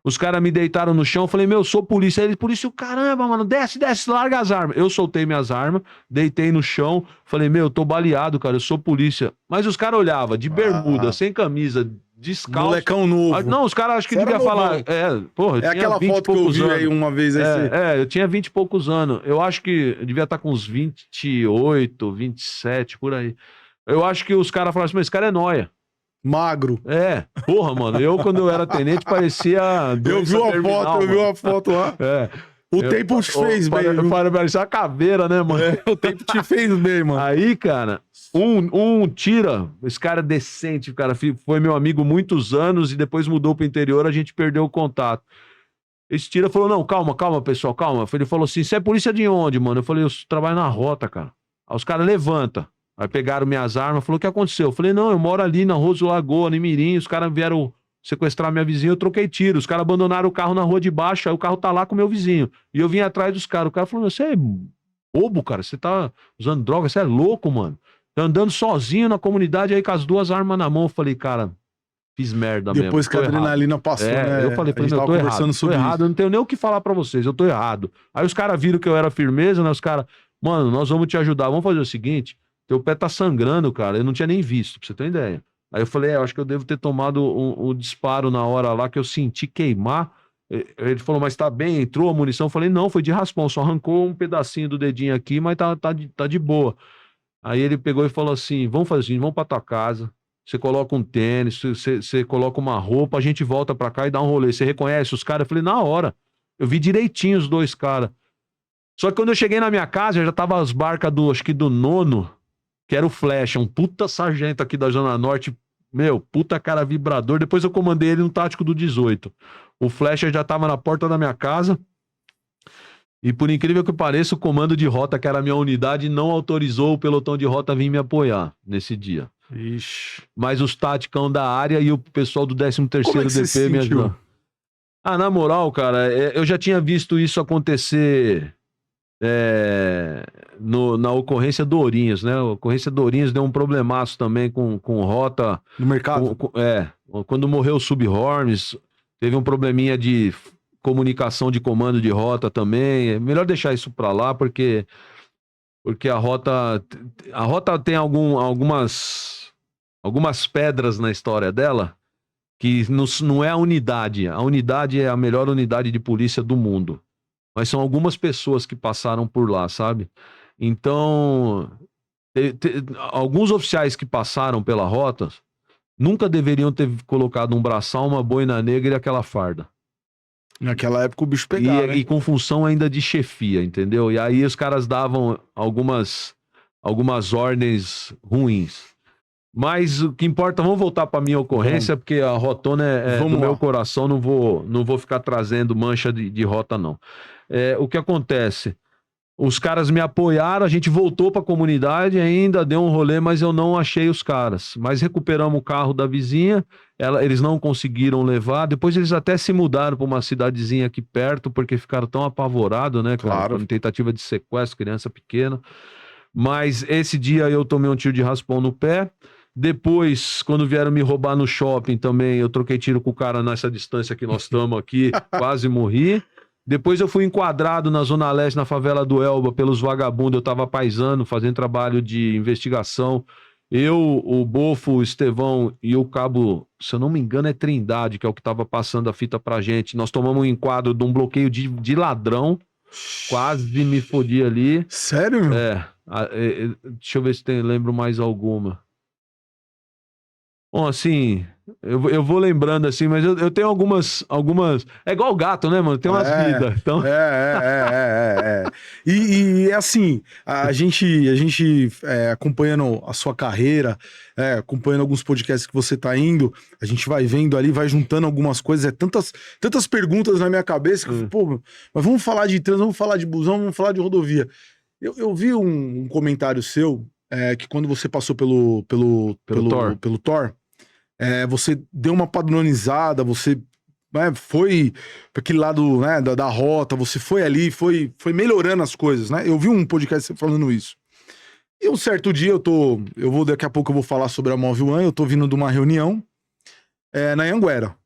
Os caras me deitaram no chão, falei, meu, sou polícia. Ele, polícia, caramba, mano, desce, larga as armas. Eu soltei minhas armas, deitei no chão, falei, meu, eu tô baleado, cara, eu sou polícia. Mas os caras olhavam, de bermuda, sem camisa, descalço. Molecão novo. Não, os caras acham que devia falar. Porra, eu é tinha aquela 20 foto que eu vi anos. aí uma vez. Eu tinha 20 e poucos anos. Eu acho que eu devia estar com uns 28, 27, por aí. Eu acho que os caras falaram assim, mas esse cara é nóia. Magro. Porra, mano, quando eu era tenente parecia... Eu vi uma foto lá. O tempo te fez bem. Parecia uma caveira, né, mano? O tempo te fez bem, mano. Aí, cara, um tira, esse cara é decente, cara, foi meu amigo muitos anos e depois mudou pro interior, a gente perdeu o contato. Esse tira falou, não, calma, pessoal, calma. Ele falou assim, você é polícia de onde, mano? Eu falei, eu trabalho na rota, cara. Aí os caras levantam. Aí pegaram minhas armas, falou, o que aconteceu? Eu falei, não, eu moro ali na Rua do Lagoa, em Mirim, os caras vieram sequestrar minha vizinha, eu troquei tiro, os caras abandonaram o carro na rua de baixo, aí o carro tá lá com o meu vizinho, e eu vim atrás dos caras, o cara falou, você é bobo, cara, você tá usando droga, você é louco, mano, tá andando sozinho na comunidade aí com as 2 armas na mão. Eu falei, cara, fiz merda mesmo. Depois que a adrenalina passou, né? Eu falei, meu, eu tô errado, eu não tenho nem o que falar pra vocês, eu tô errado. Aí os caras viram que eu era firmeza, né, os caras, mano, nós vamos te ajudar, vamos fazer o seguinte, teu pé tá sangrando, cara, eu não tinha nem visto, pra você ter uma ideia. Aí eu falei, eu acho que eu devo ter tomado um disparo na hora lá que eu senti queimar. Ele falou, mas tá bem, entrou a munição? Eu falei, não, foi de raspão, só arrancou um pedacinho do dedinho aqui, mas tá de boa. Aí ele pegou e falou assim, vamos fazer assim, vamos pra tua casa, você coloca um tênis, você coloca uma roupa, a gente volta pra cá e dá um rolê. Você reconhece os caras? Eu falei, na hora. Eu vi direitinho os 2 caras. Só que quando eu cheguei na minha casa, já tava as barcas acho que do 9º, que era o Flecha, um puta sargento aqui da Zona Norte, meu, puta cara vibrador. Depois eu comandei ele no tático do 18. O Flecha já tava na porta da minha casa. E por incrível que pareça, o comando de rota, que era a minha unidade, não autorizou o pelotão de rota a vir me apoiar nesse dia. Ixi. Mas os táticão da área e o pessoal do 13º Como é que você DP me ajudou. Na moral, cara, eu já tinha visto isso acontecer na ocorrência do Ourinhos, né? A ocorrência do Ourinhos deu um problemaço também com rota. No mercado? Quando morreu o Sub-Hormes, teve um probleminha de comunicação de comando de rota também. É melhor deixar isso pra lá, porque a rota tem algumas pedras na história dela que não é a unidade. A unidade é a melhor unidade de polícia do mundo. Mas são algumas pessoas que passaram por lá, sabe? Então, alguns oficiais que passaram pela rota nunca deveriam ter colocado um braçal, uma boina negra e aquela farda. Naquela época o bicho pegava, né? E com função ainda de chefia, entendeu? E aí os caras davam algumas ordens ruins. Mas o que importa, vamos voltar para minha ocorrência, porque a rotona é do meu coração, não vou ficar trazendo mancha de rota, não. O que acontece? Os caras me apoiaram, a gente voltou para a comunidade, ainda deu um rolê, mas eu não achei os caras. Mas recuperamos o carro da vizinha, eles não conseguiram levar, depois eles até se mudaram para uma cidadezinha aqui perto, porque ficaram tão apavorados, né? Claro. Com tentativa de sequestro, criança pequena. Mas esse dia eu tomei um tiro de raspão no pé. Depois, quando vieram me roubar no shopping também, eu troquei tiro com o cara nessa distância que nós estamos aqui, quase morri. Depois eu fui enquadrado na Zona Leste, na favela do Elba, pelos vagabundos. Eu tava paisando, fazendo trabalho de investigação. Eu, o Bofo, o Estevão e o cabo, se eu não me engano, é Trindade, que é o que tava passando a fita pra gente. Nós tomamos um enquadro de um bloqueio de ladrão. Quase me fodi ali. Sério, meu? Deixa eu ver se lembro mais alguma. Bom, assim, Eu vou lembrando assim, mas eu tenho algumas. É igual o gato, né, mano? Tem umas vidas. Então... E assim, a gente acompanhando a sua carreira, acompanhando alguns podcasts que você tá indo, a gente vai vendo ali, vai juntando algumas coisas, tantas perguntas na minha cabeça, que, pô, mas vamos falar de trânsito, vamos falar de busão, vamos falar de rodovia. Eu vi um comentário seu, que quando você passou pelo Thor, você deu uma padronizada, você foi para aquele lado, né, da rota, você foi ali, foi melhorando as coisas, né? Eu vi um podcast falando isso. E um certo dia daqui a pouco eu vou falar sobre a Móvel One, eu tô vindo de uma reunião na Anhanguera.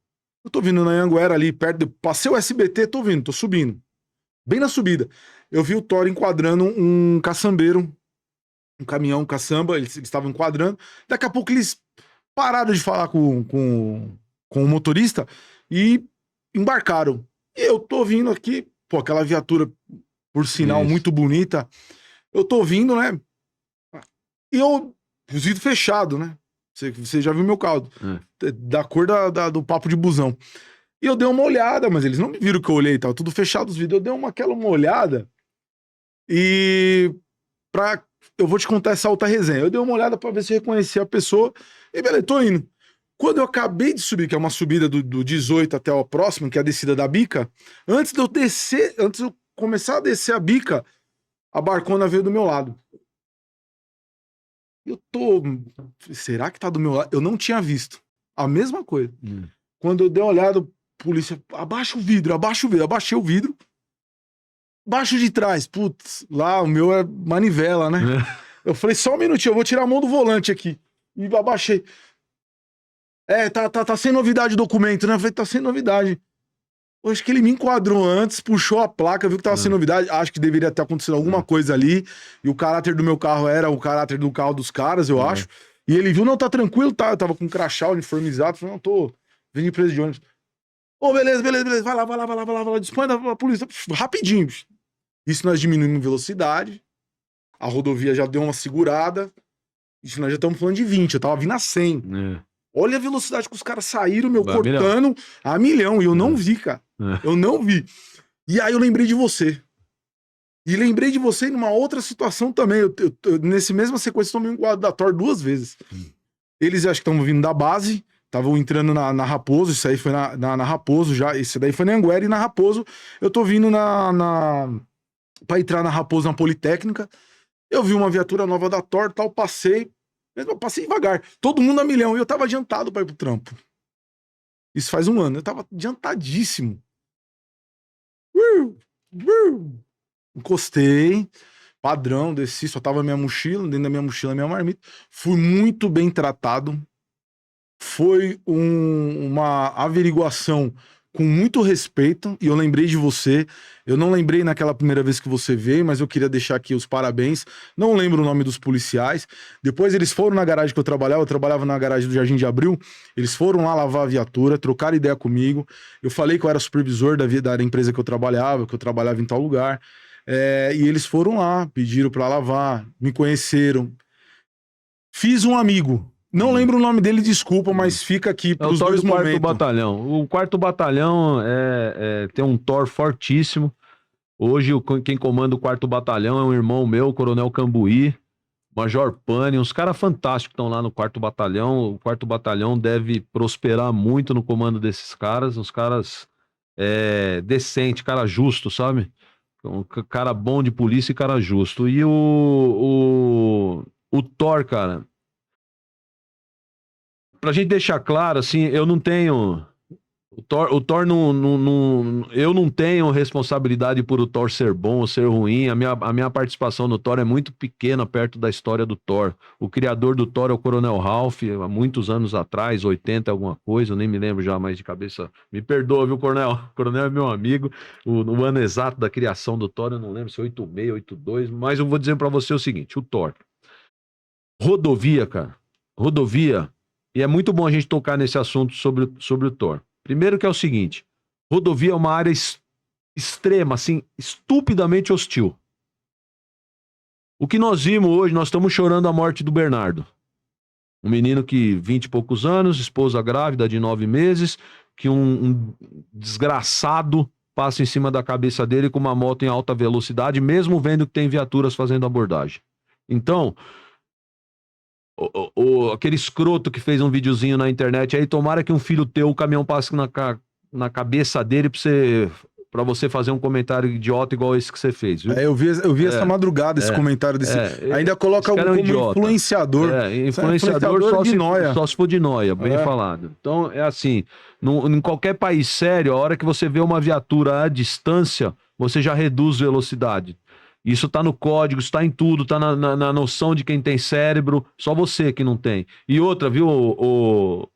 Eu tô vindo na Anhanguera ali perto, passei o SBT, tô subindo. Bem na subida. Eu vi o Thor enquadrando um caçambeiro, um caminhão caçamba, eles estavam enquadrando. Daqui a pouco eles pararam de falar com o motorista e embarcaram. E eu tô vindo aqui, pô, aquela viatura, por sinal, muito bonita. Eu tô vindo, né? E eu, os vidros fechados, né? Você já viu meu carro, da cor do papo de busão. E eu dei uma olhada, mas eles não me viram que eu olhei, tava tudo fechado os vidros. Eu dei aquela olhada e eu vou te contar essa outra resenha. Eu dei uma olhada pra ver se eu reconhecia a pessoa e beleza, tô indo. Quando eu acabei de subir, que é uma subida do 18 até o próximo, que é a descida da bica, antes de eu começar a descer a bica, a Barcona veio do meu lado. Será que tá do meu lado? Eu não tinha visto. A mesma coisa. Quando eu dei uma olhada, polícia, abaixei o vidro. Baixo de trás, putz, lá o meu é manivela, né? Eu falei, só um minutinho, eu vou tirar a mão do volante aqui. E abaixei. Tá sem novidade o documento, né? Eu falei, tá sem novidade. Eu acho que ele me enquadrou antes, puxou a placa, viu que tava sem novidade. Acho que deveria ter acontecido alguma coisa ali. E o caráter do meu carro era o caráter do carro dos caras, eu acho. E ele viu, não, tá tranquilo, tá? Eu tava com um crachá uniformizado. Falei, não, tô vindo de empresa de ônibus. Beleza. Vai lá. Dispõe da polícia. Rapidinho. Isso nós diminuímos velocidade. A rodovia já deu uma segurada. Isso nós já estamos falando de 20. Eu tava vindo a 100. Olha a velocidade que os caras saíram, cortando a milhão. E eu não vi, cara. Eu não vi. E aí eu lembrei de você. E lembrei de você numa outra situação também. Eu nesse mesma sequência, tomei um quadro da Thor 2 vezes. Eles acho que estavam vindo da base, estavam entrando na Raposo. Isso aí foi na Raposo já. Esse daí foi na Anhanguera e na Raposo. Eu tô vindo pra entrar na Raposo, na Politécnica. Eu vi uma viatura nova da Thor, tal, passei devagar. Todo mundo a milhão. E eu tava adiantado pra ir pro trampo. Isso faz um ano. Eu tava adiantadíssimo. Encostei. Padrão, desci. Só tava minha mochila. Dentro da minha mochila, minha marmita. Fui muito bem tratado. Foi uma averiguação com muito respeito, e eu lembrei de você. Eu não lembrei naquela primeira vez que você veio, mas eu queria deixar aqui os parabéns. Não lembro o nome dos policiais. Depois eles foram na garagem que eu trabalhava na garagem do Jardim de Abril. Eles foram lá lavar a viatura, trocaram ideia comigo. Eu falei que eu era supervisor da empresa que eu trabalhava em tal lugar. E eles foram lá, pediram pra lavar, me conheceram. Fiz um amigo. Não lembro o nome dele, desculpa, mas fica aqui pros dois momentos. O 4º Batalhão. O 4º Batalhão tem um Thor fortíssimo. Hoje, quem comanda o 4º Batalhão é um irmão meu, o Coronel Cambuí, Major Pane, uns caras fantásticos que estão lá no 4º Batalhão. O 4º Batalhão deve prosperar muito no comando desses caras, uns caras decentes, cara justo, sabe? Um cara bom de polícia e cara justo. E o Thor, cara... Pra gente deixar claro, assim, eu não tenho... O Thor não... Eu não tenho responsabilidade por o Thor ser bom ou ser ruim. A minha participação no Thor é muito pequena perto da história do Thor. O criador do Thor é o Coronel Ralph, há muitos anos atrás, 80 alguma coisa, eu nem me lembro já mais de cabeça. Me perdoa, viu, Coronel? O Coronel é meu amigo. O ano exato da criação do Thor, eu não lembro se é 86, 82, mas eu vou dizer pra você o seguinte, o Thor. Rodovia, cara. Rodovia... E é muito bom a gente tocar nesse assunto sobre o Thor. Primeiro que é o seguinte, rodovia é uma área extrema, assim, estupidamente hostil. O que nós vimos hoje, nós estamos chorando a morte do Bernardo. Um menino que 20 e poucos anos, esposa grávida de 9 meses, que um desgraçado passa em cima da cabeça dele com uma moto em alta velocidade, mesmo vendo que tem viaturas fazendo abordagem. Então, aquele escroto que fez um videozinho na internet aí, tomara que um filho teu, o caminhão passe na cabeça dele pra você fazer um comentário idiota igual esse que você fez, viu? Eu vi essa madrugada esse comentário desse. Ainda coloca esse cara como é um idiota. Influenciador. Influenciador só se for de nóia, bem falado. Então, é assim, em qualquer país sério, a hora que você vê uma viatura à distância, você já reduz velocidade. Isso tá no código, isso tá em tudo, tá na noção de quem tem cérebro, só você que não tem. E outra, viu,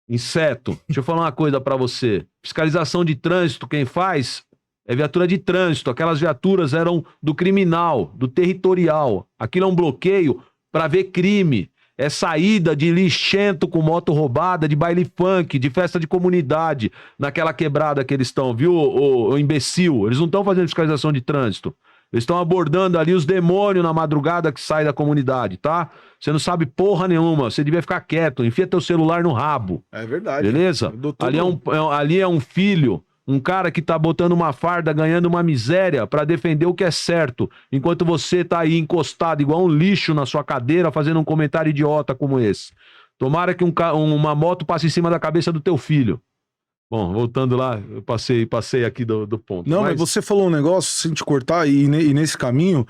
inseto, deixa eu falar uma coisa pra você. Fiscalização de trânsito, quem faz é viatura de trânsito. Aquelas viaturas eram do criminal, do territorial. Aquilo é um bloqueio pra ver crime. É saída de lixento com moto roubada, de baile funk, de festa de comunidade, naquela quebrada que eles estão, viu, o imbecil? Eles não estão fazendo fiscalização de trânsito. Eles estão abordando ali os demônios na madrugada que sai da comunidade, tá? Você não sabe porra nenhuma, você devia ficar quieto, enfia teu celular no rabo. É verdade. Beleza? Ali é um filho, um cara que tá botando uma farda, ganhando uma miséria pra defender o que é certo, enquanto você tá aí encostado igual um lixo na sua cadeira fazendo um comentário idiota como esse. Tomara que uma moto passe em cima da cabeça do teu filho. Bom, voltando lá, eu passei aqui do ponto. Não, mas você falou um negócio, sem te cortar, e nesse caminho,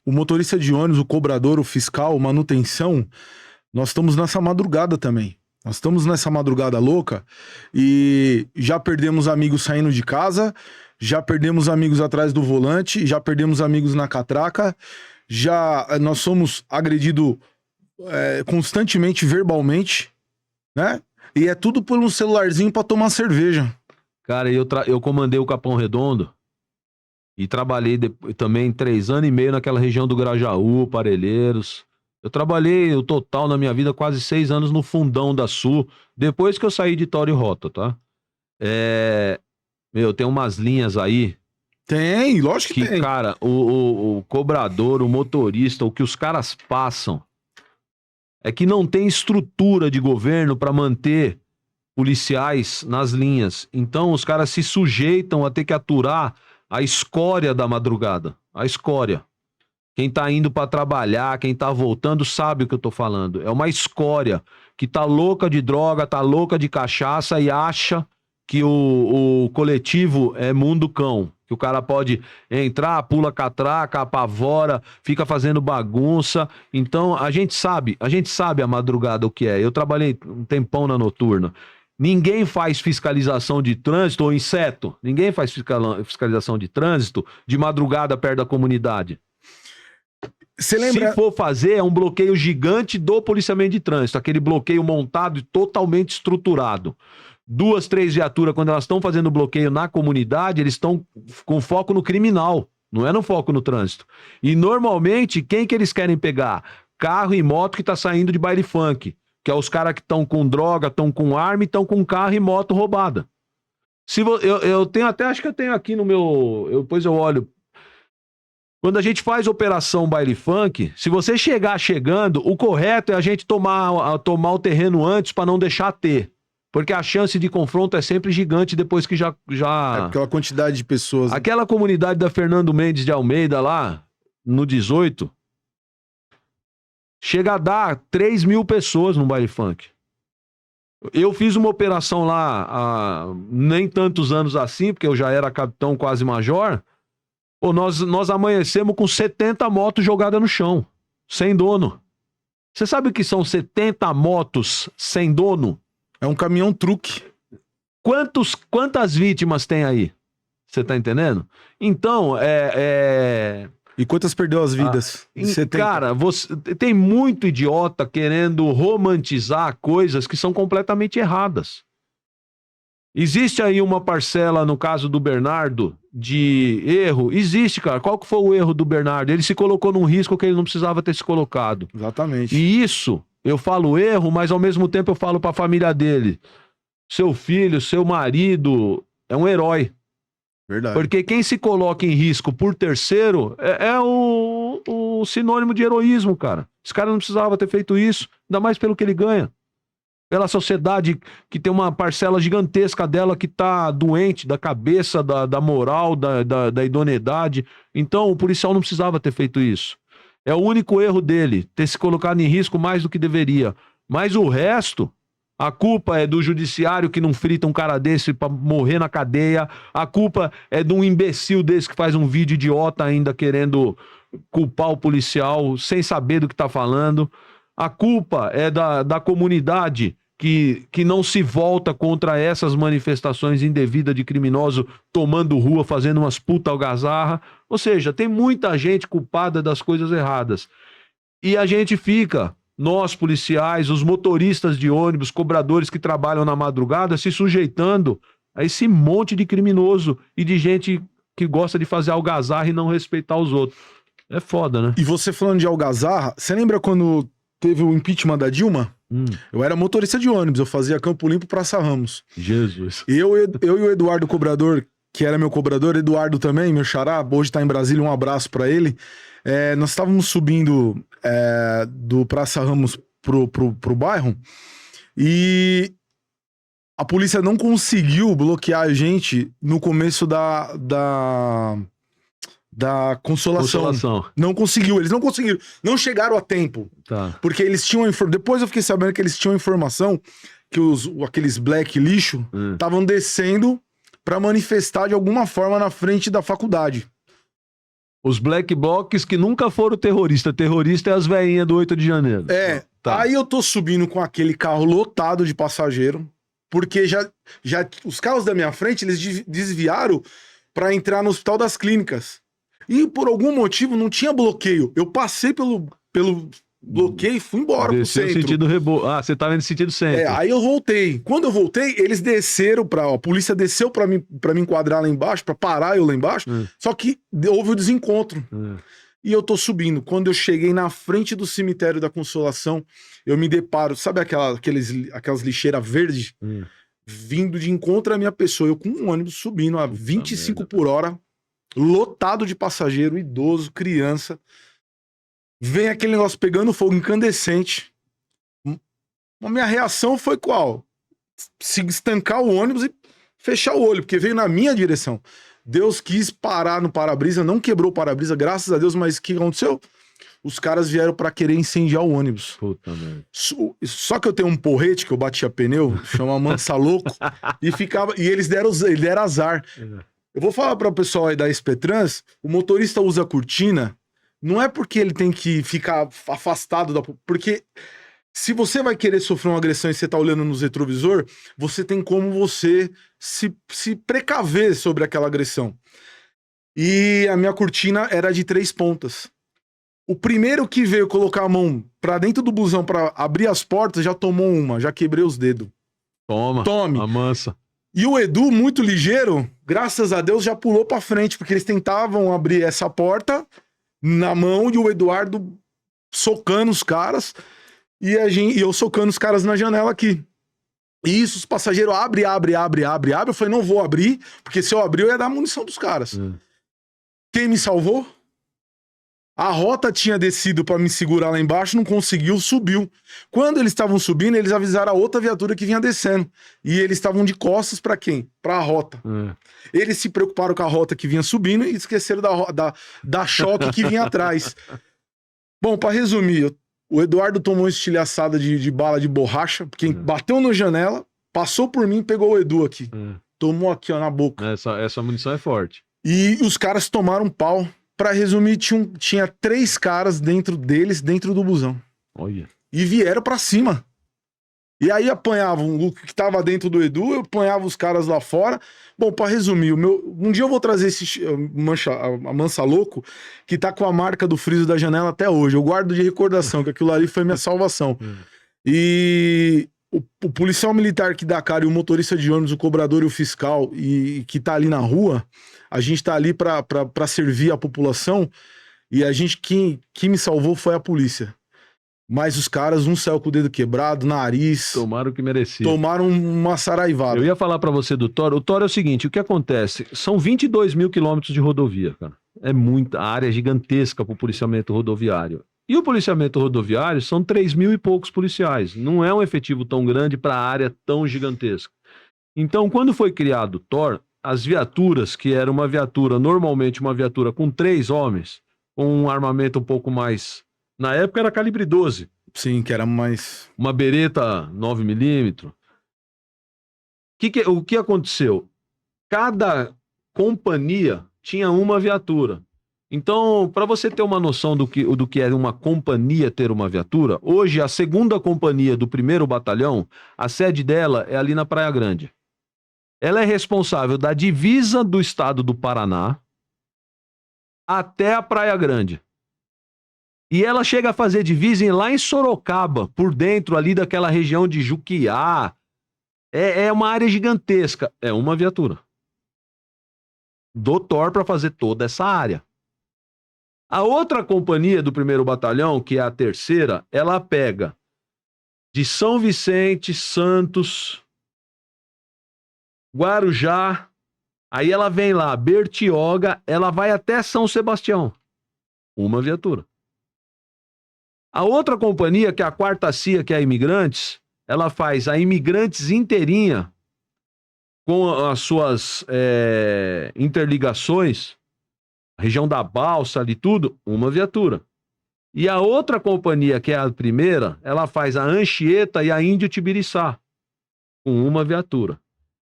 o motorista de ônibus, o cobrador, o fiscal, manutenção, nós estamos nessa madrugada também. Nós estamos nessa madrugada louca e já perdemos amigos saindo de casa, já perdemos amigos atrás do volante, já perdemos amigos na catraca, nós somos agredidos constantemente, verbalmente, né? E é tudo por um celularzinho pra tomar cerveja. Cara, eu comandei o Capão Redondo e trabalhei também 3 anos e meio naquela região do Grajaú, Parelheiros. Eu trabalhei o total na minha vida quase 6 anos no Fundão da Sul, depois que eu saí de Tório Rota, tá? Tem umas linhas aí. Tem, lógico que tem. Cara, o cobrador, o motorista, o que os caras passam é que não tem estrutura de governo para manter policiais nas linhas. Então os caras se sujeitam a ter que aturar a escória da madrugada. A escória. Quem tá indo para trabalhar, quem tá voltando sabe o que eu tô falando. É uma escória que tá louca de droga, tá louca de cachaça e acha que o coletivo é mundo cão. Que o cara pode entrar, pula catraca, apavora, fica fazendo bagunça. Então, a gente sabe a madrugada o que é. Eu trabalhei um tempão na noturna. Ninguém faz fiscalização de trânsito, ou inseto, ninguém faz fiscalização de trânsito de madrugada perto da comunidade. Você lembra... Se for fazer, é um bloqueio gigante do policiamento de trânsito, aquele bloqueio montado e totalmente estruturado. 2, 3 viaturas, quando elas estão fazendo bloqueio na comunidade, eles estão com foco no criminal, não é no foco no trânsito. E normalmente, quem que eles querem pegar? Carro e moto que tá saindo de baile funk, que é os caras que estão com droga, estão com arma e estão com carro e moto roubada. Eu tenho até, acho que eu tenho aqui no meu... Depois eu olho. Quando a gente faz operação baile funk, se você chegar chegando, o correto é a gente tomar o terreno antes para não deixar ter. Porque a chance de confronto é sempre gigante depois que já... Aquela quantidade de pessoas... Aquela comunidade da Fernando Mendes de Almeida lá, no 18, chega a dar 3 mil pessoas no baile funk. Eu fiz uma operação lá há nem tantos anos assim, porque eu já era capitão quase major. Nós amanhecemos com 70 motos jogadas no chão, sem dono. Você sabe o que são 70 motos sem dono? É um caminhão truque. Quantas vítimas tem aí? Você tá entendendo? Então, E quantas perdeu as vidas? Cara, tem muito idiota querendo romantizar coisas que são completamente erradas. Existe aí uma parcela, no caso do Bernardo, de erro? Existe, cara. Qual que foi o erro do Bernardo? Ele se colocou num risco que ele não precisava ter se colocado. Exatamente. E isso... Eu falo erro, mas ao mesmo tempo eu falo pra família dele. Seu filho, seu marido é um herói. Verdade. Porque quem se coloca em risco por terceiro é o um sinônimo de heroísmo, cara. Esse cara não precisava ter feito isso, ainda mais pelo que ele ganha. Pela sociedade que tem uma parcela gigantesca dela que tá doente da cabeça, da moral, da idoneidade. Então, o policial não precisava ter feito isso. É o único erro dele, ter se colocado em risco mais do que deveria. Mas o resto, a culpa é do judiciário que não frita um cara desse pra morrer na cadeia. A culpa é de um imbecil desse que faz um vídeo idiota ainda querendo culpar o policial sem saber do que tá falando. A culpa é da comunidade que não se volta contra essas manifestações indevidas de criminoso tomando rua, fazendo umas puta algazarra. Ou seja, tem muita gente culpada das coisas erradas. E a gente fica, nós policiais, os motoristas de ônibus, cobradores que trabalham na madrugada, se sujeitando a esse monte de criminoso e de gente que gosta de fazer algazarra e não respeitar os outros. É foda, né? E você falando de algazarra, você lembra quando teve o impeachment da Dilma? Eu era motorista de ônibus, eu fazia Campo Limpo, Praça Ramos. Jesus. Eu e o Eduardo cobrador, que era meu cobrador, Eduardo também, meu xará, hoje tá em Brasília, um abraço pra ele. Nós estávamos subindo do Praça Ramos pro bairro e a polícia não conseguiu bloquear a gente no começo da Consolação. Não conseguiu, eles não conseguiram, não chegaram a tempo. Tá. Porque eles tinham depois eu fiquei sabendo que eles tinham informação que aqueles black lixo estavam descendo pra manifestar de alguma forma na frente da faculdade. Os black blocs que nunca foram terroristas. Terrorista é as veinhas do 8 de janeiro. Tá. Aí eu tô subindo com aquele carro lotado de passageiro, porque já os carros da minha frente, eles desviaram pra entrar no Hospital das Clínicas. E por algum motivo não tinha bloqueio. Eu passei pelo bloqueio e fui embora pro centro. Sentido você tava no sentido centro. Aí eu voltei. Quando eu voltei, eles desceram a polícia desceu pra me enquadrar lá embaixo, pra parar eu lá embaixo. Só que houve o desencontro. E eu tô subindo. Quando eu cheguei na frente do cemitério da Consolação, eu me deparo, sabe aquelas lixeiras verdes? Vindo de encontro à minha pessoa. Eu com um ônibus subindo a 25 por hora, lotado de passageiro, idoso, criança. Vem aquele negócio pegando fogo incandescente. A minha reação foi qual? Se estancar o ônibus e fechar o olho, porque veio na minha direção. Deus quis parar no para-brisa, não quebrou o para-brisa, graças a Deus, mas o que aconteceu? Os caras vieram pra querer incendiar o ônibus. Puta merda. Só que eu tenho um porrete que eu batia pneu, chama Mansa Louco, e eles deram azar. Eu vou falar para o pessoal aí da SP-Trans, o motorista usa cortina, não é porque ele tem que ficar afastado porque se você vai querer sofrer uma agressão e você tá olhando nos retrovisor, você tem como você se precaver sobre aquela agressão. E a minha cortina era de 3 pontas. O primeiro que veio colocar a mão pra dentro do busão pra abrir as portas já tomou uma, já quebrei os dedos. Tome. Amansa. E o Edu, muito ligeiro, graças a Deus, já pulou pra frente, porque eles tentavam abrir essa porta na mão e o Eduardo socando os caras e eu socando os caras na janela aqui. E isso, os passageiros abrem. Eu falei, não vou abrir, porque se eu abrir eu ia dar munição dos caras. Quem me salvou? A rota tinha descido pra me segurar lá embaixo, não conseguiu, subiu. Quando eles estavam subindo, eles avisaram a outra viatura que vinha descendo. E eles estavam de costas pra quem? Pra rota. Eles se preocuparam com a rota que vinha subindo e esqueceram da choque que vinha atrás. Bom, pra resumir, o Eduardo tomou uma estilhaçada de bala de borracha, porque bateu na janela, passou por mim e pegou o Edu aqui. Tomou aqui, ó, na boca. Essa munição é forte. E os caras tomaram pau. Pra resumir, tinha 3 caras dentro do busão. Olha. E vieram pra cima. E aí apanhavam o que tava dentro do Edu, eu apanhava os caras lá fora. Bom, pra resumir, um dia eu vou trazer a Mansa Louco, que tá com a marca do friso da janela até hoje. Eu guardo de recordação, que aquilo ali foi minha salvação. E o policial militar que dá cara, e o motorista de ônibus, o cobrador e o fiscal, e que tá ali na rua, a gente tá ali pra servir a população, e a gente, quem me salvou foi a polícia. Mas os caras, um saiu com o dedo quebrado, nariz. Tomaram o que merecia. Tomaram uma saraivada. Eu ia falar pra você do Toro. O Toro é o seguinte, o que acontece? São 22 mil quilômetros de rodovia, cara. É muita, a área é gigantesca para o policiamento rodoviário. E o policiamento rodoviário são 3.000 e poucos policiais. Não é um efetivo tão grande para a área tão gigantesca. Então, quando foi criado o TOR, as viaturas, que era uma viatura, normalmente uma viatura com 3 homens, com um armamento um pouco mais... Na época era calibre 12. Sim, que era mais... Uma Beretta 9mm. O que aconteceu? Cada companhia tinha uma viatura. Então, para você ter uma noção do que é uma companhia ter uma viatura, hoje a 2ª companhia do 1º batalhão, a sede dela é ali na Praia Grande. Ela é responsável da divisa do estado do Paraná até a Praia Grande. E ela chega a fazer divisa lá em Sorocaba, por dentro ali daquela região de Juquiá. É uma área gigantesca. É uma viatura do TOR para fazer toda essa área. A outra companhia do 1º batalhão, que é a 3ª, ela pega de São Vicente, Santos, Guarujá, aí ela vem lá, Bertioga, ela vai até São Sebastião. Uma viatura. A outra companhia, que é a 4ª CIA, que é a Imigrantes, ela faz a Imigrantes inteirinha, com as suas interligações, a região da Balsa ali tudo, uma viatura. E a outra companhia, que é a 1ª, ela faz a Anchieta e a Índio Tibiriçá, com uma viatura.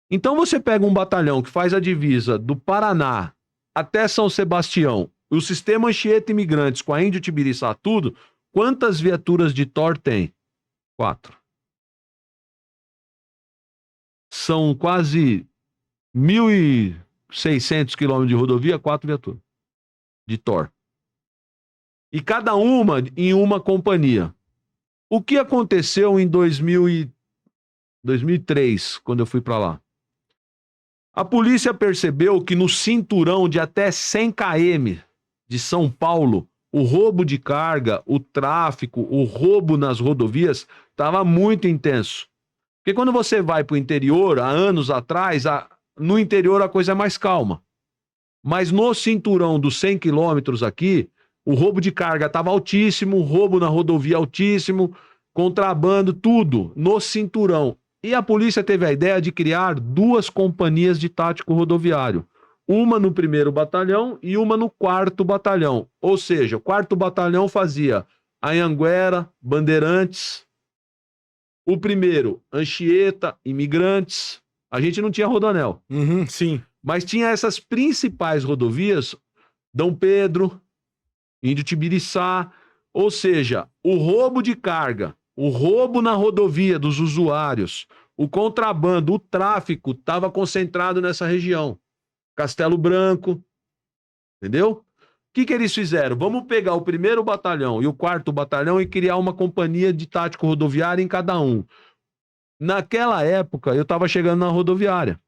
Então você pega um batalhão que faz a divisa do Paraná até São Sebastião, o sistema Anchieta Imigrantes com a Índio Tibiriçá tudo, quantas viaturas de TOR tem? 4. São quase 1.600 quilômetros de rodovia, 4 viaturas de TOR. E cada uma em uma companhia. O que aconteceu em 2003, quando eu fui para lá? A polícia percebeu que no cinturão de até 100 km de São Paulo, o roubo de carga, o tráfico, o roubo nas rodovias estava muito intenso. Porque quando você vai para o interior, há anos atrás, no interior a coisa é mais calma. Mas no cinturão dos 100 quilômetros aqui, o roubo de carga estava altíssimo, o roubo na rodovia altíssimo, contrabando, tudo no cinturão. E a polícia teve a ideia de criar 2 companhias de tático rodoviário. Uma no 1º batalhão e uma no 4º batalhão. Ou seja, o 4º batalhão fazia Anhanguera, Bandeirantes. O 1º, Anchieta, Imigrantes. A gente não tinha Rodoanel. Sim. Mas tinha essas principais rodovias, Dom Pedro, Índio Tibiriçá. Ou seja, o roubo de carga, o roubo na rodovia dos usuários, o contrabando, o tráfico estava concentrado nessa região. Castelo Branco, entendeu? O que eles fizeram? Vamos pegar o 1º batalhão e o 4º batalhão e criar uma companhia de tático rodoviário em cada um. Naquela época, eu estava chegando na rodoviária.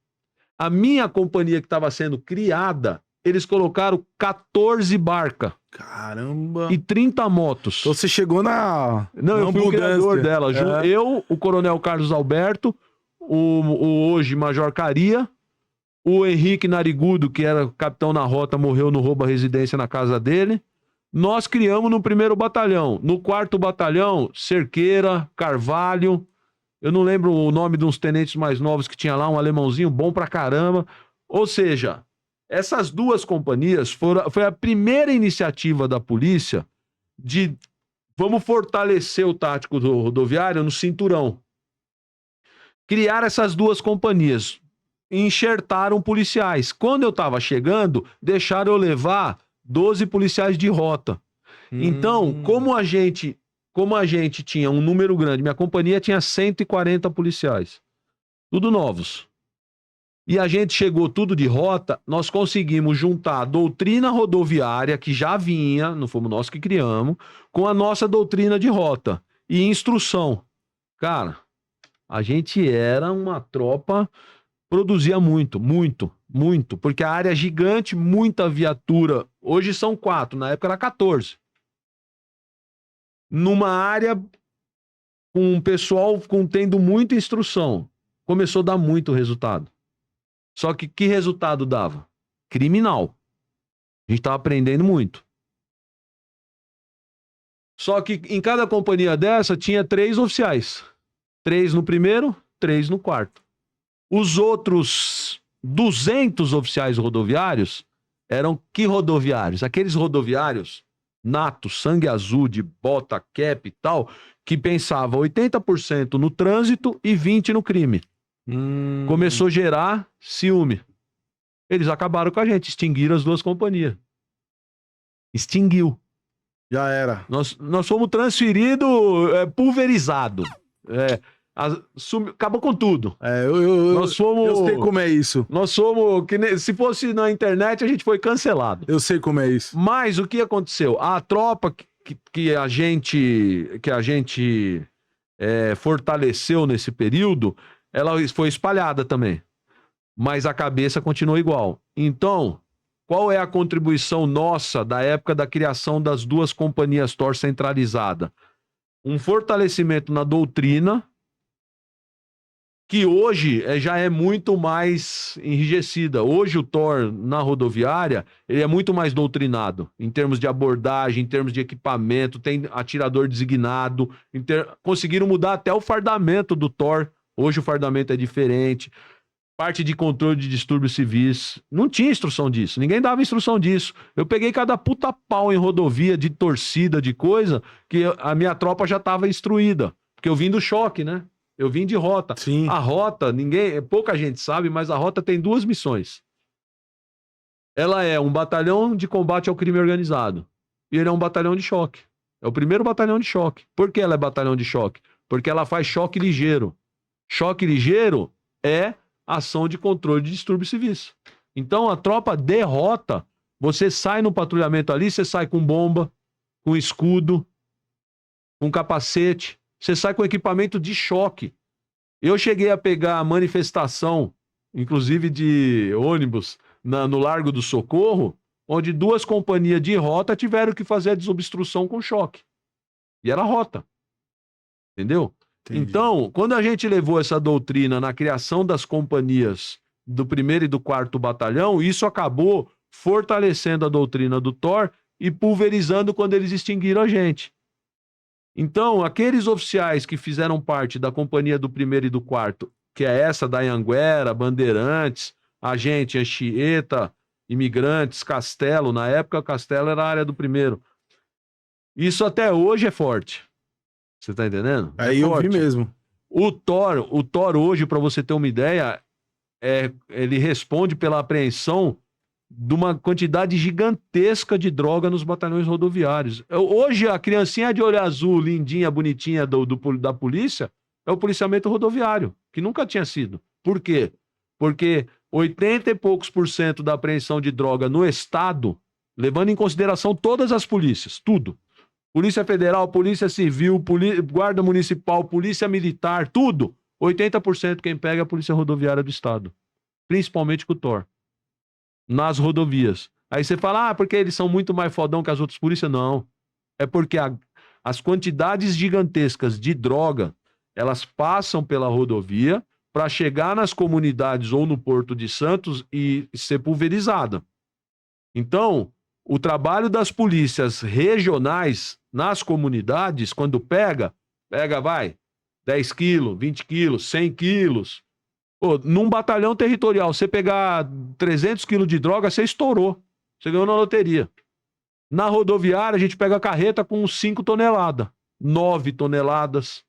A minha companhia que estava sendo criada, eles colocaram 14 barcas. Caramba! E 30 motos. Então você chegou na... Não, eu fui o criador dela. É. Eu, o Coronel Carlos Alberto, o hoje Major Caria, o Henrique Narigudo, que era capitão na rota, morreu no roubo à residência na casa dele. Nós criamos no 1º batalhão. No 4º batalhão, Cerqueira, Carvalho. Eu não lembro o nome de uns tenentes mais novos que tinha lá, um alemãozinho bom pra caramba. Ou seja, essas 2 companhias foi a primeira iniciativa da polícia de vamos fortalecer o tático rodoviário no cinturão. Criar essas 2 companhias. Enxertaram policiais. Quando eu estava chegando, deixaram eu levar 12 policiais de rota. Então, como a gente tinha um número grande, minha companhia tinha 140 policiais. Tudo novos. E a gente chegou tudo de rota, nós conseguimos juntar a doutrina rodoviária, que já vinha, não fomos nós que criamos, com a nossa doutrina de rota e instrução. Cara, a gente era uma tropa... Produzia muito, porque a área é gigante, muita viatura. Hoje são 4, na época era 14. Numa área com um pessoal tendo muita instrução. Começou a dar muito resultado. Só que resultado dava? Criminal. A gente estava aprendendo muito. Só que em cada companhia dessa tinha 3 oficiais. 3 no primeiro, 3 no quarto. Os outros 200 oficiais rodoviários eram que rodoviários? Aqueles rodoviários nato, sangue azul, de bota, cap e tal, que pensavam 80% no trânsito e 20% no crime. Começou a gerar ciúme. Eles acabaram com a gente, extinguiram as 2 companhias. Extinguiu. Já era. Nós fomos transferidos, pulverizado. Acabou com tudo. Eu sei como é isso. Nós somos, se fosse na internet, a gente foi cancelado. Eu sei como é isso. Mas o que aconteceu? A tropa que a gente fortaleceu nesse período, ela foi espalhada também. Mas a cabeça continuou igual. Então, qual é a contribuição nossa da época da criação das 2 companhias TOR centralizada? Um fortalecimento na doutrina, que hoje já é muito mais enrijecida. Hoje o TOR na rodoviária, ele é muito mais doutrinado, em termos de abordagem, em termos de equipamento, tem atirador designado, conseguiram mudar até o fardamento do TOR. Hoje o fardamento é diferente. Parte de controle de distúrbios civis. Não tinha instrução disso. Ninguém dava instrução disso. Eu peguei cada puta pau em rodovia de torcida, de coisa, que a minha tropa já estava instruída. Porque eu vim do choque, né? Eu vim de rota. Sim. A rota, pouca gente sabe, mas a rota tem 2 missões. Ela é um batalhão de combate ao crime organizado. E ele é um batalhão de choque. É o primeiro batalhão de choque. Por que ela é batalhão de choque? Porque ela faz choque ligeiro. Choque ligeiro é ação de controle de distúrbios civis. Então, a tropa de rota, você sai no patrulhamento ali, você sai com bomba, com escudo, com capacete, você sai com equipamento de choque. Eu cheguei a pegar a manifestação, inclusive de ônibus, no Largo do Socorro, onde 2 companhias de rota tiveram que fazer a desobstrução com choque. E era rota. Entendeu? Entendi. Então, quando a gente levou essa doutrina na criação das companhias do 1º e do 4º Batalhão, isso acabou fortalecendo a doutrina do TOR e pulverizando quando eles extinguiram a gente. Então, aqueles oficiais que fizeram parte da companhia do 1º e do 4º, que é essa da Anhanguera, Bandeirantes, a gente, Anchieta, Imigrantes, Castelo, na época Castelo era a área do 1º. Isso até hoje é forte. Você tá entendendo? Aí eu vi mesmo. O TOR hoje, para você ter uma ideia, ele responde pela apreensão de uma quantidade gigantesca de droga nos batalhões rodoviários. Hoje, a criancinha de olho azul, lindinha, bonitinha da polícia, é o policiamento rodoviário, que nunca tinha sido. Por quê? Porque 80 e poucos % da apreensão de droga no Estado, levando em consideração todas as polícias, tudo. Polícia Federal, Polícia Civil, Guarda Municipal, Polícia Militar, tudo. 80% quem pega é a Polícia Rodoviária do Estado. Principalmente com o TOR. Nas rodovias. Aí você fala, porque eles são muito mais fodão que as outras polícias. Não. É porque as quantidades gigantescas de droga, elas passam pela rodovia para chegar nas comunidades ou no Porto de Santos e ser pulverizada. Então, o trabalho das polícias regionais nas comunidades, quando pega, vai, 10 quilos, 20 quilos, 100 quilos. Pô, num batalhão territorial, você pegar 300 quilos de droga, você estourou. Você ganhou na loteria. Na rodoviária, a gente pega a carreta com 5 toneladas, 9 toneladas.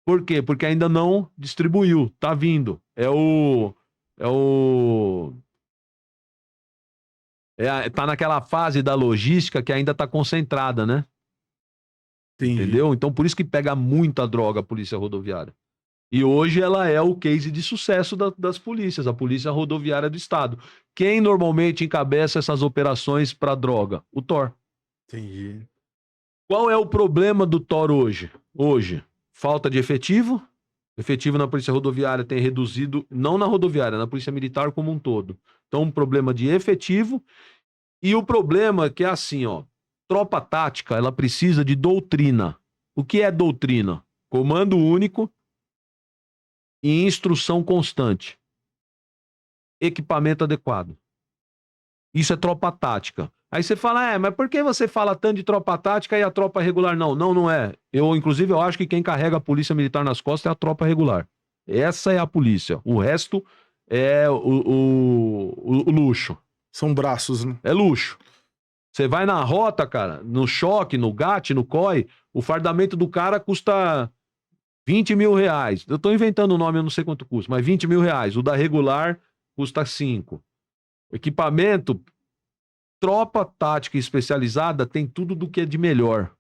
Por quê? Porque ainda não distribuiu, tá vindo. Tá naquela fase da logística que ainda tá concentrada, né? Entendi. Entendeu? Então, por isso que pega muita droga a polícia rodoviária. E hoje ela é o case de sucesso das polícias, a Polícia Rodoviária do Estado. Quem normalmente encabeça essas operações para droga? O TOR. Entendi. Qual é o problema do TOR hoje? Falta de efetivo. Efetivo na Polícia Rodoviária tem reduzido, não na rodoviária, na Polícia Militar como um todo. Então, um problema de efetivo. E o problema é que é assim, tropa tática, ela precisa de doutrina. O que é doutrina? Comando único e instrução constante. Equipamento adequado. Isso é tropa tática. Aí você fala, mas por que você fala tanto de tropa tática e a tropa regular não? Não, não é. Inclusive, eu acho que quem carrega a polícia militar nas costas é a tropa regular. Essa é a polícia. O resto é o luxo. São braços, né? É luxo. Você vai na rota, cara, no choque, no GAT, no COI, o fardamento do cara custa 20 mil reais. Eu tô inventando o nome, eu não sei quanto custa, mas 20 mil reais. O da regular custa 5. Equipamento, tropa tática especializada tem tudo do que é de melhor.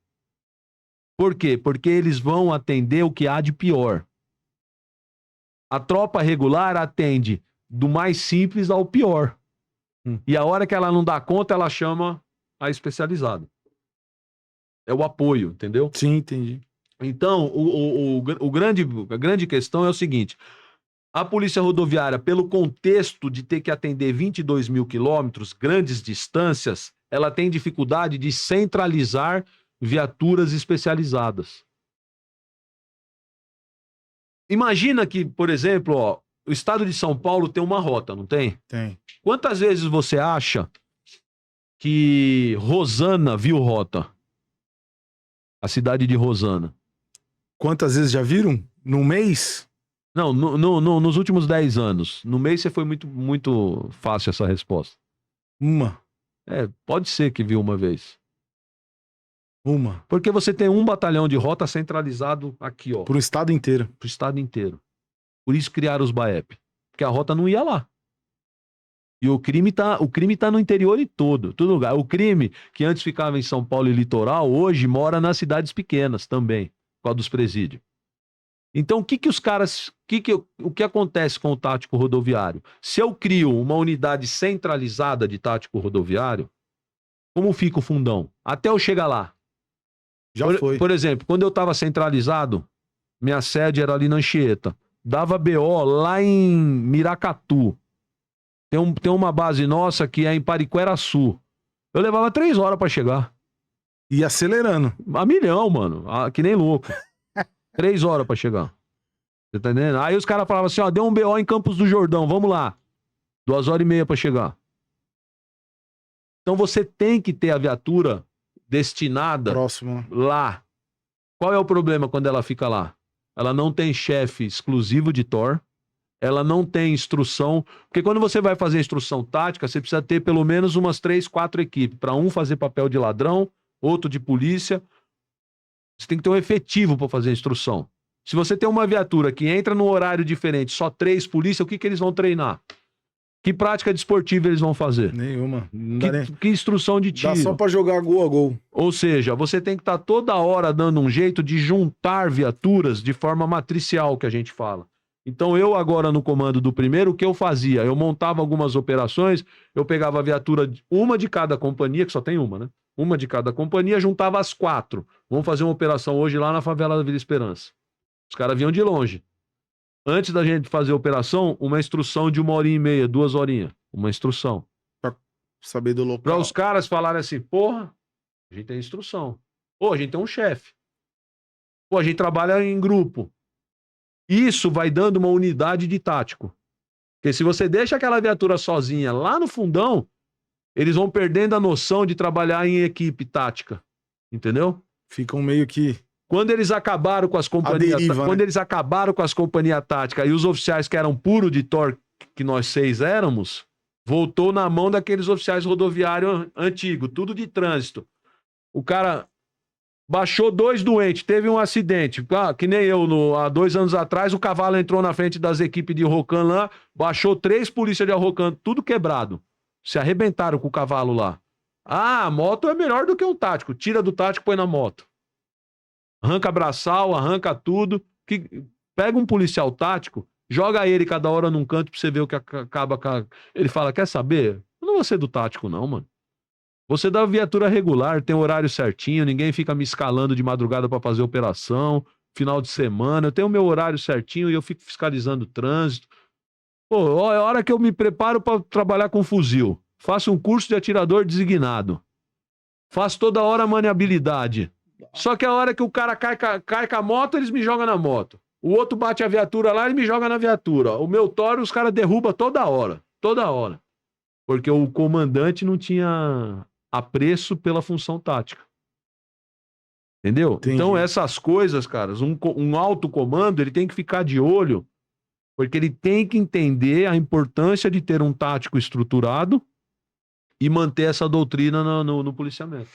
Por quê? Porque eles vão atender o que há de pior. A tropa regular atende do mais simples ao pior. E a hora que ela não dá conta, ela chama a especializada. É o apoio, entendeu? Sim, entendi. Então, a grande questão é o seguinte: a Polícia Rodoviária, pelo contexto de ter que atender 22 mil quilômetros, grandes distâncias, ela tem dificuldade de centralizar viaturas especializadas. Imagina que, por exemplo, o estado de São Paulo tem uma rota, não tem? Tem. Quantas vezes você acha que Rosana viu rota? A cidade de Rosana. Quantas vezes já viram? Num mês? Não, nos últimos 10 anos. No mês você foi muito fácil essa resposta. Uma. Pode ser que viu uma vez. Uma. Porque você tem um batalhão de rota centralizado aqui, ó. Pro estado inteiro. Pro estado inteiro. Por isso criaram os BAEP. Porque a rota não ia lá. E o crime tá no interior e todo lugar. O crime, que antes ficava em São Paulo e litoral, hoje mora nas cidades pequenas também, por causa dos presídios. Então, o que acontece com o tático rodoviário? Se eu crio uma unidade centralizada de tático rodoviário, como fica o fundão? Até eu chegar lá. Foi. Por exemplo, quando eu estava centralizado, minha sede era ali na Anchieta. Dava BO lá em Miracatu. Tem uma base nossa que é em Pariquera-Sul. Eu levava 3 horas pra chegar. E acelerando. A milhão, mano. Que nem louco. 3 horas pra chegar. Você tá entendendo? Aí os caras falavam assim, deu um BO em Campos do Jordão, vamos lá. 2h30 pra chegar. Então você tem que ter a viatura destinada próximo lá. Qual é o problema quando ela fica lá? Ela não tem chefe exclusivo de TOR. Ela não tem instrução, porque quando você vai fazer instrução tática, você precisa ter pelo menos umas 3, 4 equipes, para um fazer papel de ladrão, outro de polícia. Você tem que ter um efetivo para fazer a instrução. Se você tem uma viatura que entra num horário diferente, só 3 polícia, o que eles vão treinar? Que prática desportiva eles vão fazer? Nenhuma. Que instrução de tiro? Dá só para jogar gol a gol. Ou seja, você tem que estar toda hora dando um jeito de juntar viaturas de forma matricial, que a gente fala. Então, eu agora no comando do primeiro, o que eu fazia? Eu montava algumas operações, eu pegava a viatura, uma de cada companhia, que só tem uma, né? Uma de cada companhia, juntava as 4. Vamos fazer uma operação hoje lá na favela da Vila Esperança. Os caras vinham de longe. Antes da gente fazer a operação, uma instrução de 1h30, 2 horinhas. Uma instrução. Pra saber do local. Para os caras falarem assim, porra, a gente tem instrução. Pô, a gente tem um chefe. Pô, a gente trabalha em grupo. Isso vai dando uma unidade de tático. Porque se você deixa aquela viatura sozinha lá no fundão, eles vão perdendo a noção de trabalhar em equipe tática. Entendeu? Ficam meio que... Quando eles acabaram com as companhias, eles acabaram com as companhias táticas e os oficiais que eram puro de TOR, que nós 6 éramos, voltou na mão daqueles oficiais rodoviários antigos, tudo de trânsito. O cara... Baixou 2 doentes, teve um acidente. Que nem eu, há 2 anos atrás, o cavalo entrou na frente das equipes de Rocan lá, baixou 3 polícias de Rocan, tudo quebrado. Se arrebentaram com o cavalo lá. A moto é melhor do que um tático. Tira do tático e põe na moto. Arranca braçal, arranca tudo. Pega um policial tático, joga ele cada hora num canto pra você ver o que acaba com Ele fala, quer saber? Eu não vou ser do tático não, mano. Você dá viatura regular, tem horário certinho, ninguém fica me escalando de madrugada para fazer operação, final de semana, eu tenho o meu horário certinho e eu fico fiscalizando o trânsito. Pô, é hora que eu me preparo para trabalhar com fuzil. Faço um curso de atirador designado. Faço toda hora maniabilidade. Só que a hora que o cara cai com a moto, eles me jogam na moto. O outro bate a viatura lá e me joga na viatura. O meu Toro, os caras derrubam toda hora. Toda hora. Porque o comandante não tinha apreço pela função tática. Entendeu? Entendi. Então, essas coisas, caras, um alto comando, ele tem que ficar de olho, porque ele tem que entender a importância de ter um tático estruturado e manter essa doutrina no policiamento.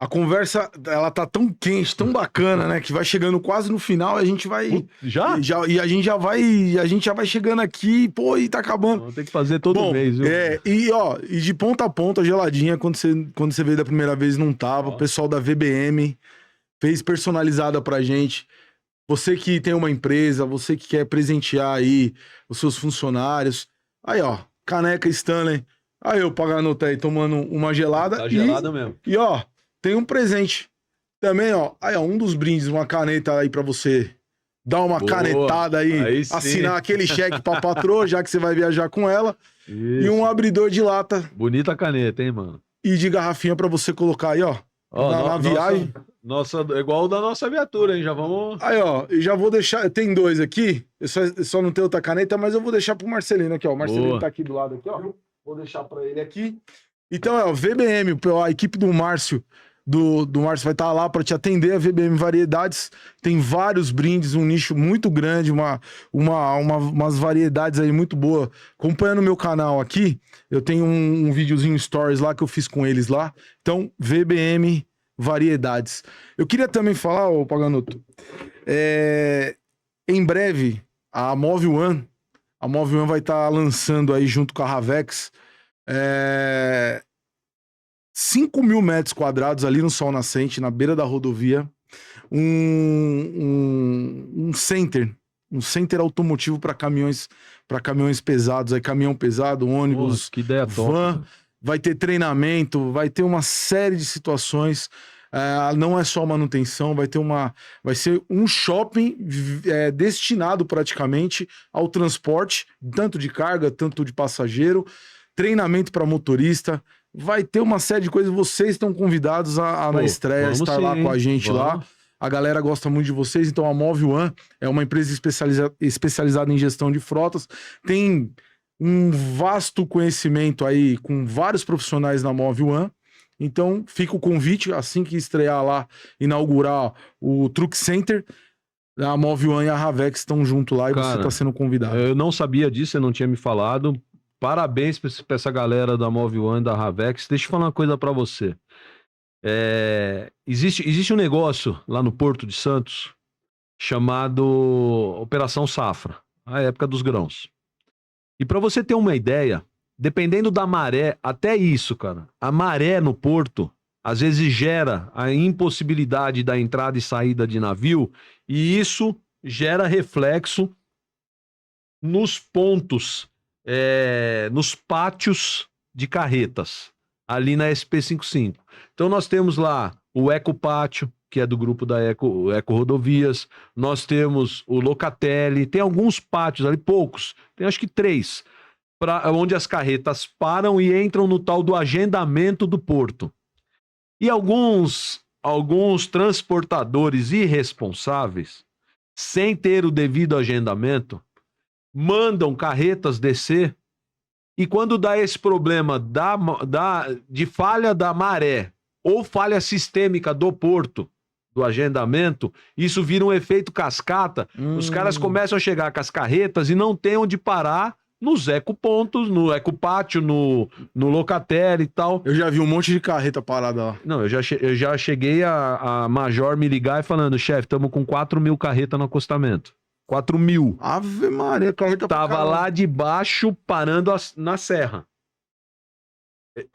A conversa, ela tá tão quente, tão bacana, né? Que vai chegando quase no final e a gente vai... Já? E a gente já vai chegando aqui, pô, e tá acabando. Vou ter que fazer todo mês, viu? E de ponta a ponta, geladinha, quando você veio da primeira vez não tava, o pessoal da VBM fez personalizada pra gente. Você que tem uma empresa, você que quer presentear aí os seus funcionários. Aí, ó, caneca Stanley. Aí eu pagando aí, tomando uma gelada. Tá gelada mesmo. E, ó, tem um presente também, ó. Aí, ó, um dos brindes, uma caneta aí pra você dar uma canetada aí assinar aquele cheque pra patroa, já que você vai viajar com ela. Isso. E um abridor de lata. Bonita caneta, hein, mano? E de garrafinha pra você colocar aí, ó. Na viagem. Nossa, é igual o da nossa viatura, hein? Já vamos... Aí, ó, e já vou deixar... Tem dois aqui, eu só não tenho outra caneta, mas eu vou deixar pro Marcelino aqui, ó. O Marcelino tá aqui do lado aqui, ó. Vou deixar pra ele aqui. Então, ó, VBM, a equipe do Márcio, do Márcio vai estar lá pra te atender, a VBM Variedades. Tem vários brindes, um nicho muito grande, umas variedades aí muito boas. Acompanhando o meu canal aqui, eu tenho um videozinho stories lá que eu fiz com eles lá. Então, VBM Variedades. Eu queria também falar, ô Paganuto, em breve, a Move One vai estar lançando aí junto com a Ravex 5.000 metros quadrados ali no Sol Nascente, na beira da rodovia, um center automotivo para caminhões pesados, aí caminhão pesado, ônibus, que ideia top, van. Vai ter treinamento, vai ter uma série de situações. Não é só manutenção, vai ser um shopping destinado praticamente ao transporte, tanto de carga, tanto de passageiro, treinamento para motorista. Vai ter uma série de coisas. Vocês estão convidados na estreia, estar lá com a gente lá. A galera gosta muito de vocês. Então a Move One é uma empresa especializada em gestão de frotas. Tem um vasto conhecimento aí com vários profissionais na Move One. Então fica o convite, assim que estrear lá, inaugurar o Truck Center, a Move One e a Ravex estão junto lá. Cara, e você está sendo convidado. Eu não sabia disso, você não tinha me falado. Parabéns para essa galera da Move One e da Ravex. Deixa eu falar uma coisa para você. Existe um negócio lá no Porto de Santos chamado Operação Safra, a época dos grãos. E para você ter uma ideia, dependendo da maré, até isso, cara, a maré no porto às vezes gera a impossibilidade da entrada e saída de navio, e isso gera reflexo nos pontos, nos pátios de carretas, ali na SP55. Então nós temos lá o Ecopátio, que é do grupo da Eco Rodovias, nós temos o Locatelli, tem alguns pátios ali, poucos, tem acho que 3, onde as carretas param e entram no tal do agendamento do porto. E alguns transportadores irresponsáveis, sem ter o devido agendamento, mandam carretas descer, e quando dá esse problema de falha da maré ou falha sistêmica do porto, do agendamento, isso vira um efeito cascata. Os caras começam a chegar com as carretas e não tem onde parar nos ecopontos, no Ecopátio, no Locatelli e tal. Eu já vi um monte de carreta parada lá. Não, eu já cheguei a Major me ligar e falando, chefe, estamos com 4.000 carretas no acostamento. 4.000. Ave Maria, carreta tava lá debaixo, parando na serra.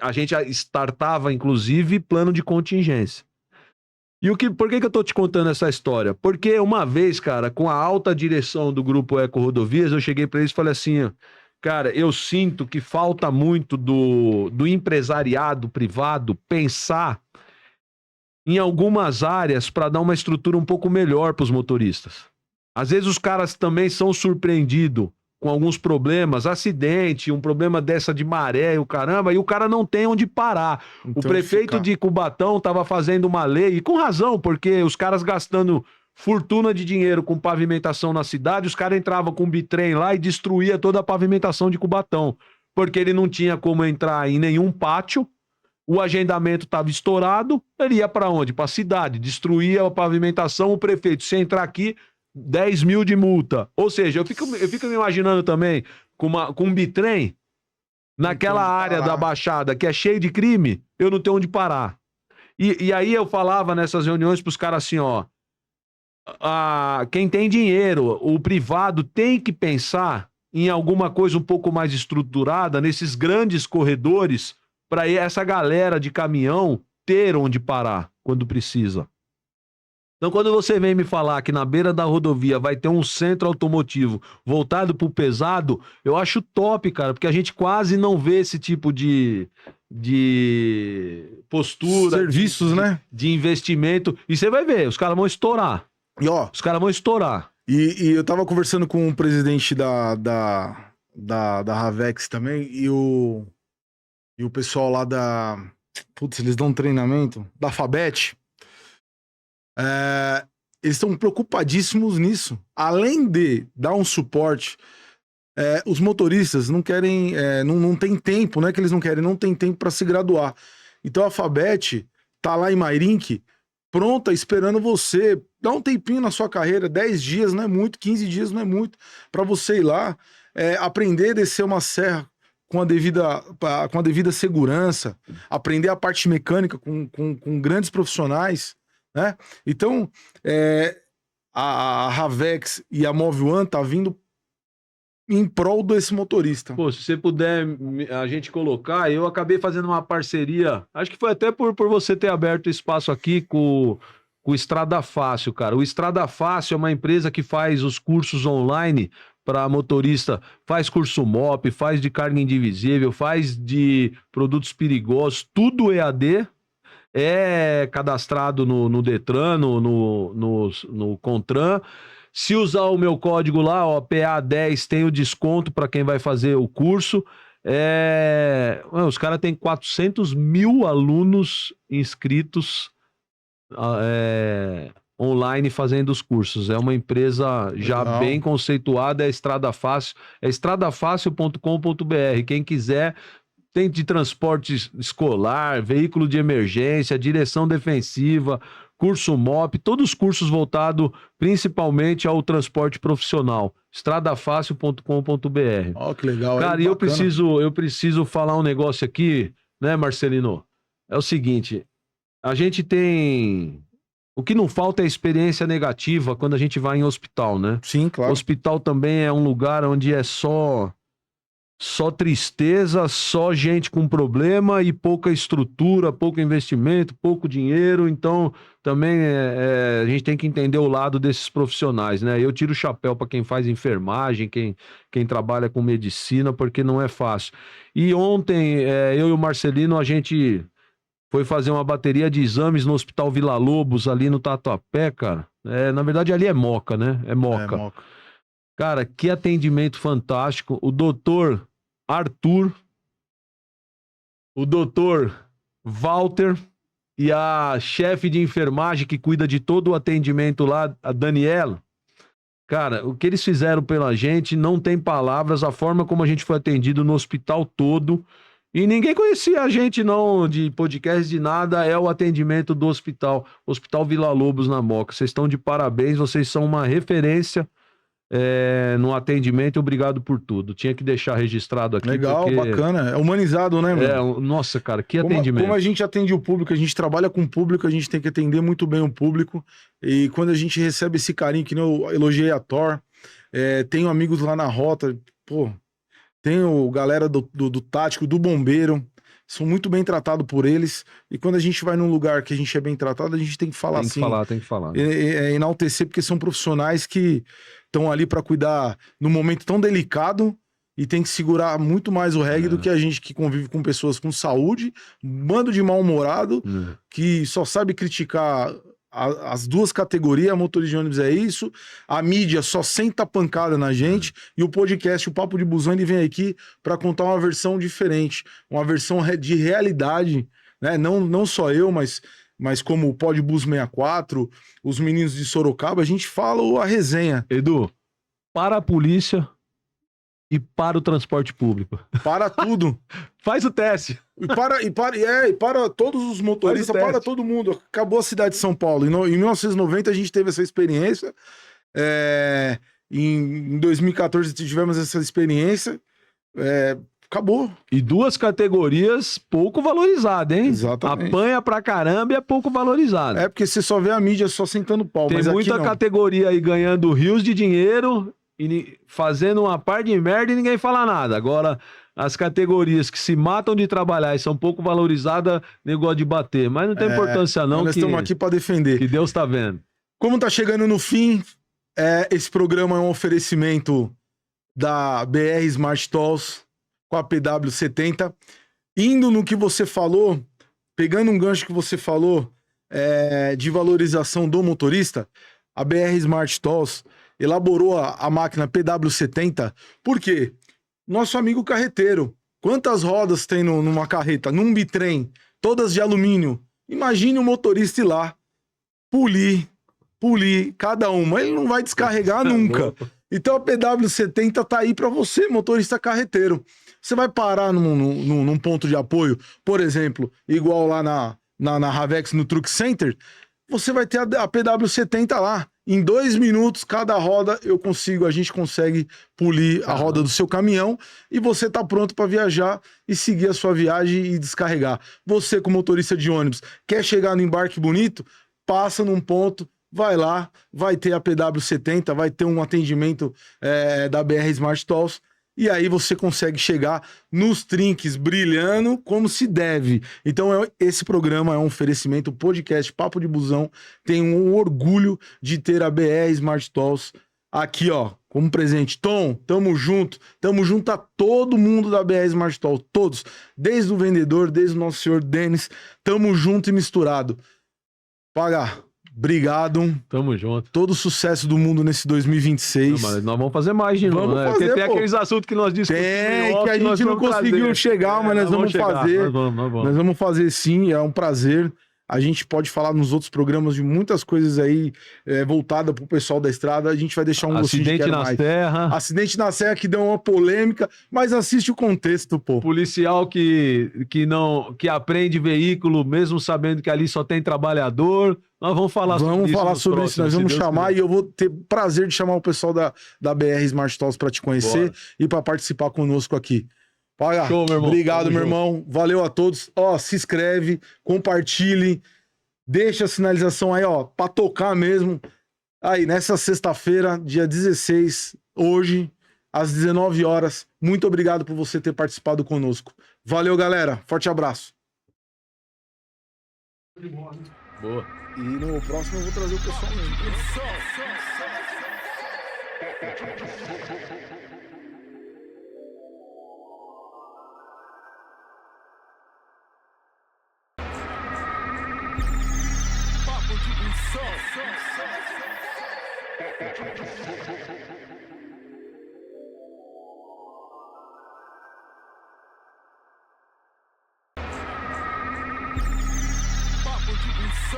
A gente startava, inclusive, plano de contingência. E por que eu tô te contando essa história? Porque uma vez, cara, com a alta direção do grupo Eco Rodovias, eu cheguei para eles e falei assim, cara, eu sinto que falta muito do empresariado privado pensar em algumas áreas para dar uma estrutura um pouco melhor para os motoristas. Às vezes os caras também são surpreendidos com alguns problemas, acidente, um problema dessa de maré e o caramba, e o cara não tem onde parar. Então, o prefeito de Cubatão estava fazendo uma lei, e com razão, porque os caras gastando fortuna de dinheiro com pavimentação na cidade, os caras entravam com um bitrem lá e destruía toda a pavimentação de Cubatão, porque ele não tinha como entrar em nenhum pátio, o agendamento estava estourado, ele ia para onde? Para a cidade, destruía a pavimentação, o prefeito, se entrar aqui, 10 mil de multa. Ou seja, eu fico me imaginando também com um bitrem naquela área da Baixada que é cheio de crime, eu não tenho onde parar. E aí eu falava nessas reuniões pros caras assim, ó, quem tem dinheiro, o privado tem que pensar em alguma coisa um pouco mais estruturada nesses grandes corredores para essa galera de caminhão ter onde parar quando precisa. Então, quando você vem me falar que na beira da rodovia vai ter um centro automotivo voltado pro pesado, eu acho top, cara, porque a gente quase não vê esse tipo de postura. Serviços, né? De investimento. E você vai ver, os caras vão estourar. E ó, Os caras vão estourar. E eu tava conversando com o presidente da Ravex também e o pessoal lá da... Putz, eles dão treinamento? Da Fabet. Eles estão preocupadíssimos nisso. Além de dar um suporte, os motoristas não querem... não tem tempo, não é que eles não querem, não tem tempo para se graduar. Então a Fabet tá lá em Mairink, pronta, esperando você. Dá um tempinho na sua carreira, 10 dias não é muito, 15 dias não é muito, para você ir lá, aprender a descer uma serra com a devida segurança, aprender a parte mecânica com grandes profissionais, né? Então, a Ravex e a Move One tá vindo em prol desse motorista. Pô, se você puder a gente colocar, eu acabei fazendo uma parceria, acho que foi até por você ter aberto espaço aqui com o Estrada Fácil, cara. O Estrada Fácil é uma empresa que faz os cursos online para motorista, faz curso MOP, faz de carga indivisível, faz de produtos perigosos, tudo EAD, é cadastrado no Detran, no Contran. Se usar o meu código lá, ó, PA10, tem o desconto para quem vai fazer o curso. Os caras têm 400 mil alunos inscritos online fazendo os cursos. É uma empresa já Legal. bem conceituada, é Estrada Fácil, é estradafácil.com.br. Quem quiser, tem de transporte escolar, veículo de emergência, direção defensiva, curso MOP, todos os cursos voltados principalmente ao transporte profissional. estradafácil.com.br. Ó, que legal. Cara, e eu preciso falar um negócio aqui, né, Marcelino? É o seguinte, a gente tem... O que não falta é experiência negativa quando a gente vai em hospital, né? Sim, claro. Hospital também é um lugar onde é só tristeza, só gente com problema e pouca estrutura, pouco investimento, pouco dinheiro. Então, também a gente tem que entender o lado desses profissionais, né? Eu tiro o chapéu para quem faz enfermagem, quem trabalha com medicina, porque não é fácil. E ontem, eu e o Marcelino, a gente foi fazer uma bateria de exames no Hospital Vila Lobos, ali no Tatuapé, cara. Na verdade, ali é Moca, né? É Moca. Moca. Cara, que atendimento fantástico. O doutor Arthur, o doutor Walter e a chefe de enfermagem que cuida de todo o atendimento lá, a Daniela. Cara, o que eles fizeram pela gente não tem palavras, a forma como a gente foi atendido no hospital todo. E ninguém conhecia a gente não, de podcast, de nada, é o atendimento do hospital. Hospital Vila Lobos na Moca. Vocês estão de parabéns, vocês são uma referência no atendimento, obrigado por tudo. Tinha que deixar registrado aqui. Legal, bacana. É humanizado, né, mano? Nossa, cara, que atendimento. Como a gente atende o público, a gente trabalha com o público, a gente tem que atender muito bem o público. E quando a gente recebe esse carinho, que nem eu elogiei a Thor, tenho amigos lá na rota, pô, tenho galera do tático, do bombeiro, sou muito bem tratado por eles. E quando a gente vai num lugar que a gente é bem tratado, a gente tem que falar assim. Tem que falar. Enaltecer, porque são profissionais que estão ali para cuidar num momento tão delicado e tem que segurar muito mais o reggae do que a gente que convive com pessoas com saúde, um bando de mal-humorado, que só sabe criticar as duas categorias. A motorista de ônibus é isso, a mídia só senta pancada na gente, e o podcast, o Papo de Busão, ele vem aqui para contar uma versão diferente, uma versão de realidade, né? Não só eu, mas como o Pod Bus 64, os meninos de Sorocaba, a gente fala a resenha. Edu, para a polícia e para o transporte público. Para tudo. Faz o teste. E para todos os motoristas, para todo mundo. Acabou a cidade de São Paulo. Em 1990 a gente teve essa experiência. Em 2014 tivemos essa experiência. Acabou. E 2 categorias pouco valorizadas, hein? Exatamente. Apanha pra caramba e é pouco valorizada. É porque você só vê a mídia só sentando pau. Tem mas muita aqui não. categoria aí ganhando rios de dinheiro e fazendo uma par de merda e ninguém fala nada. Agora, as categorias que se matam de trabalhar e são pouco valorizadas, negócio de bater. Mas não tem importância não, nós estamos aqui para defender. Que Deus tá vendo. Como tá chegando no fim, esse programa é um oferecimento da BR Smart Tools com a PW70. Indo no que você falou, pegando um gancho que você falou de valorização do motorista, a BR Smart Tools elaborou a máquina PW70. Por quê? Nosso amigo carreteiro. Quantas rodas tem numa carreta? Num bitrem, todas de alumínio. Imagine o motorista ir lá, polir cada uma. Ele não vai descarregar nunca. Então a PW70 tá aí para você, motorista carreteiro. Você vai parar num ponto de apoio, por exemplo, igual lá na Ravex, no Truck Center, você vai ter a PW70 lá. Em 2 minutos, cada roda a gente consegue polir a roda do seu caminhão e você tá pronto para viajar e seguir a sua viagem e descarregar. Você, como motorista de ônibus, quer chegar no embarque bonito? Passa num ponto, vai lá, vai ter a PW70, vai ter um atendimento da BR Smart Tools. E aí você consegue chegar nos trinques brilhando como se deve. Então esse programa é um oferecimento, o podcast Papo de Busão tem um orgulho de ter a BR Smart Tools aqui, ó, como presente. Tom, tamo junto a todo mundo da BR Smart Tools, todos, desde o vendedor, desde o nosso senhor Denis, tamo junto e misturado. Paga. Obrigado. Tamo junto. Todo o sucesso do mundo nesse 2026. Não, mas nós vamos fazer mais de novo, né? Porque tem aqueles assuntos que nós discutimos. Que a gente não conseguiu chegar, mas nós vamos fazer. Nós vamos fazer sim, é um prazer. A gente pode falar nos outros programas de muitas coisas aí voltada pro pessoal da estrada. A gente vai deixar um gostinho de Acidente na serra. Acidente na serra que deu uma polêmica, mas assiste o contexto, pô. Policial que aprende veículo mesmo sabendo que ali só tem trabalhador. Nós vamos falar sobre isso. Vamos falar sobre isso. Nós vamos chamar e eu vou ter prazer de chamar o pessoal da BR Smart Tools para te conhecer e para participar conosco aqui. Paga. Show, meu irmão. Obrigado, meu irmão. Valeu a todos. Ó, se inscreve, compartilhe, deixa a sinalização aí, ó, pra tocar mesmo. Aí, nessa sexta-feira, dia 16, hoje, às 19 horas. Muito obrigado por você ter participado conosco. Valeu, galera. Forte abraço. Boa. E no próximo eu vou trazer o pessoal mesmo. Papo de Busão.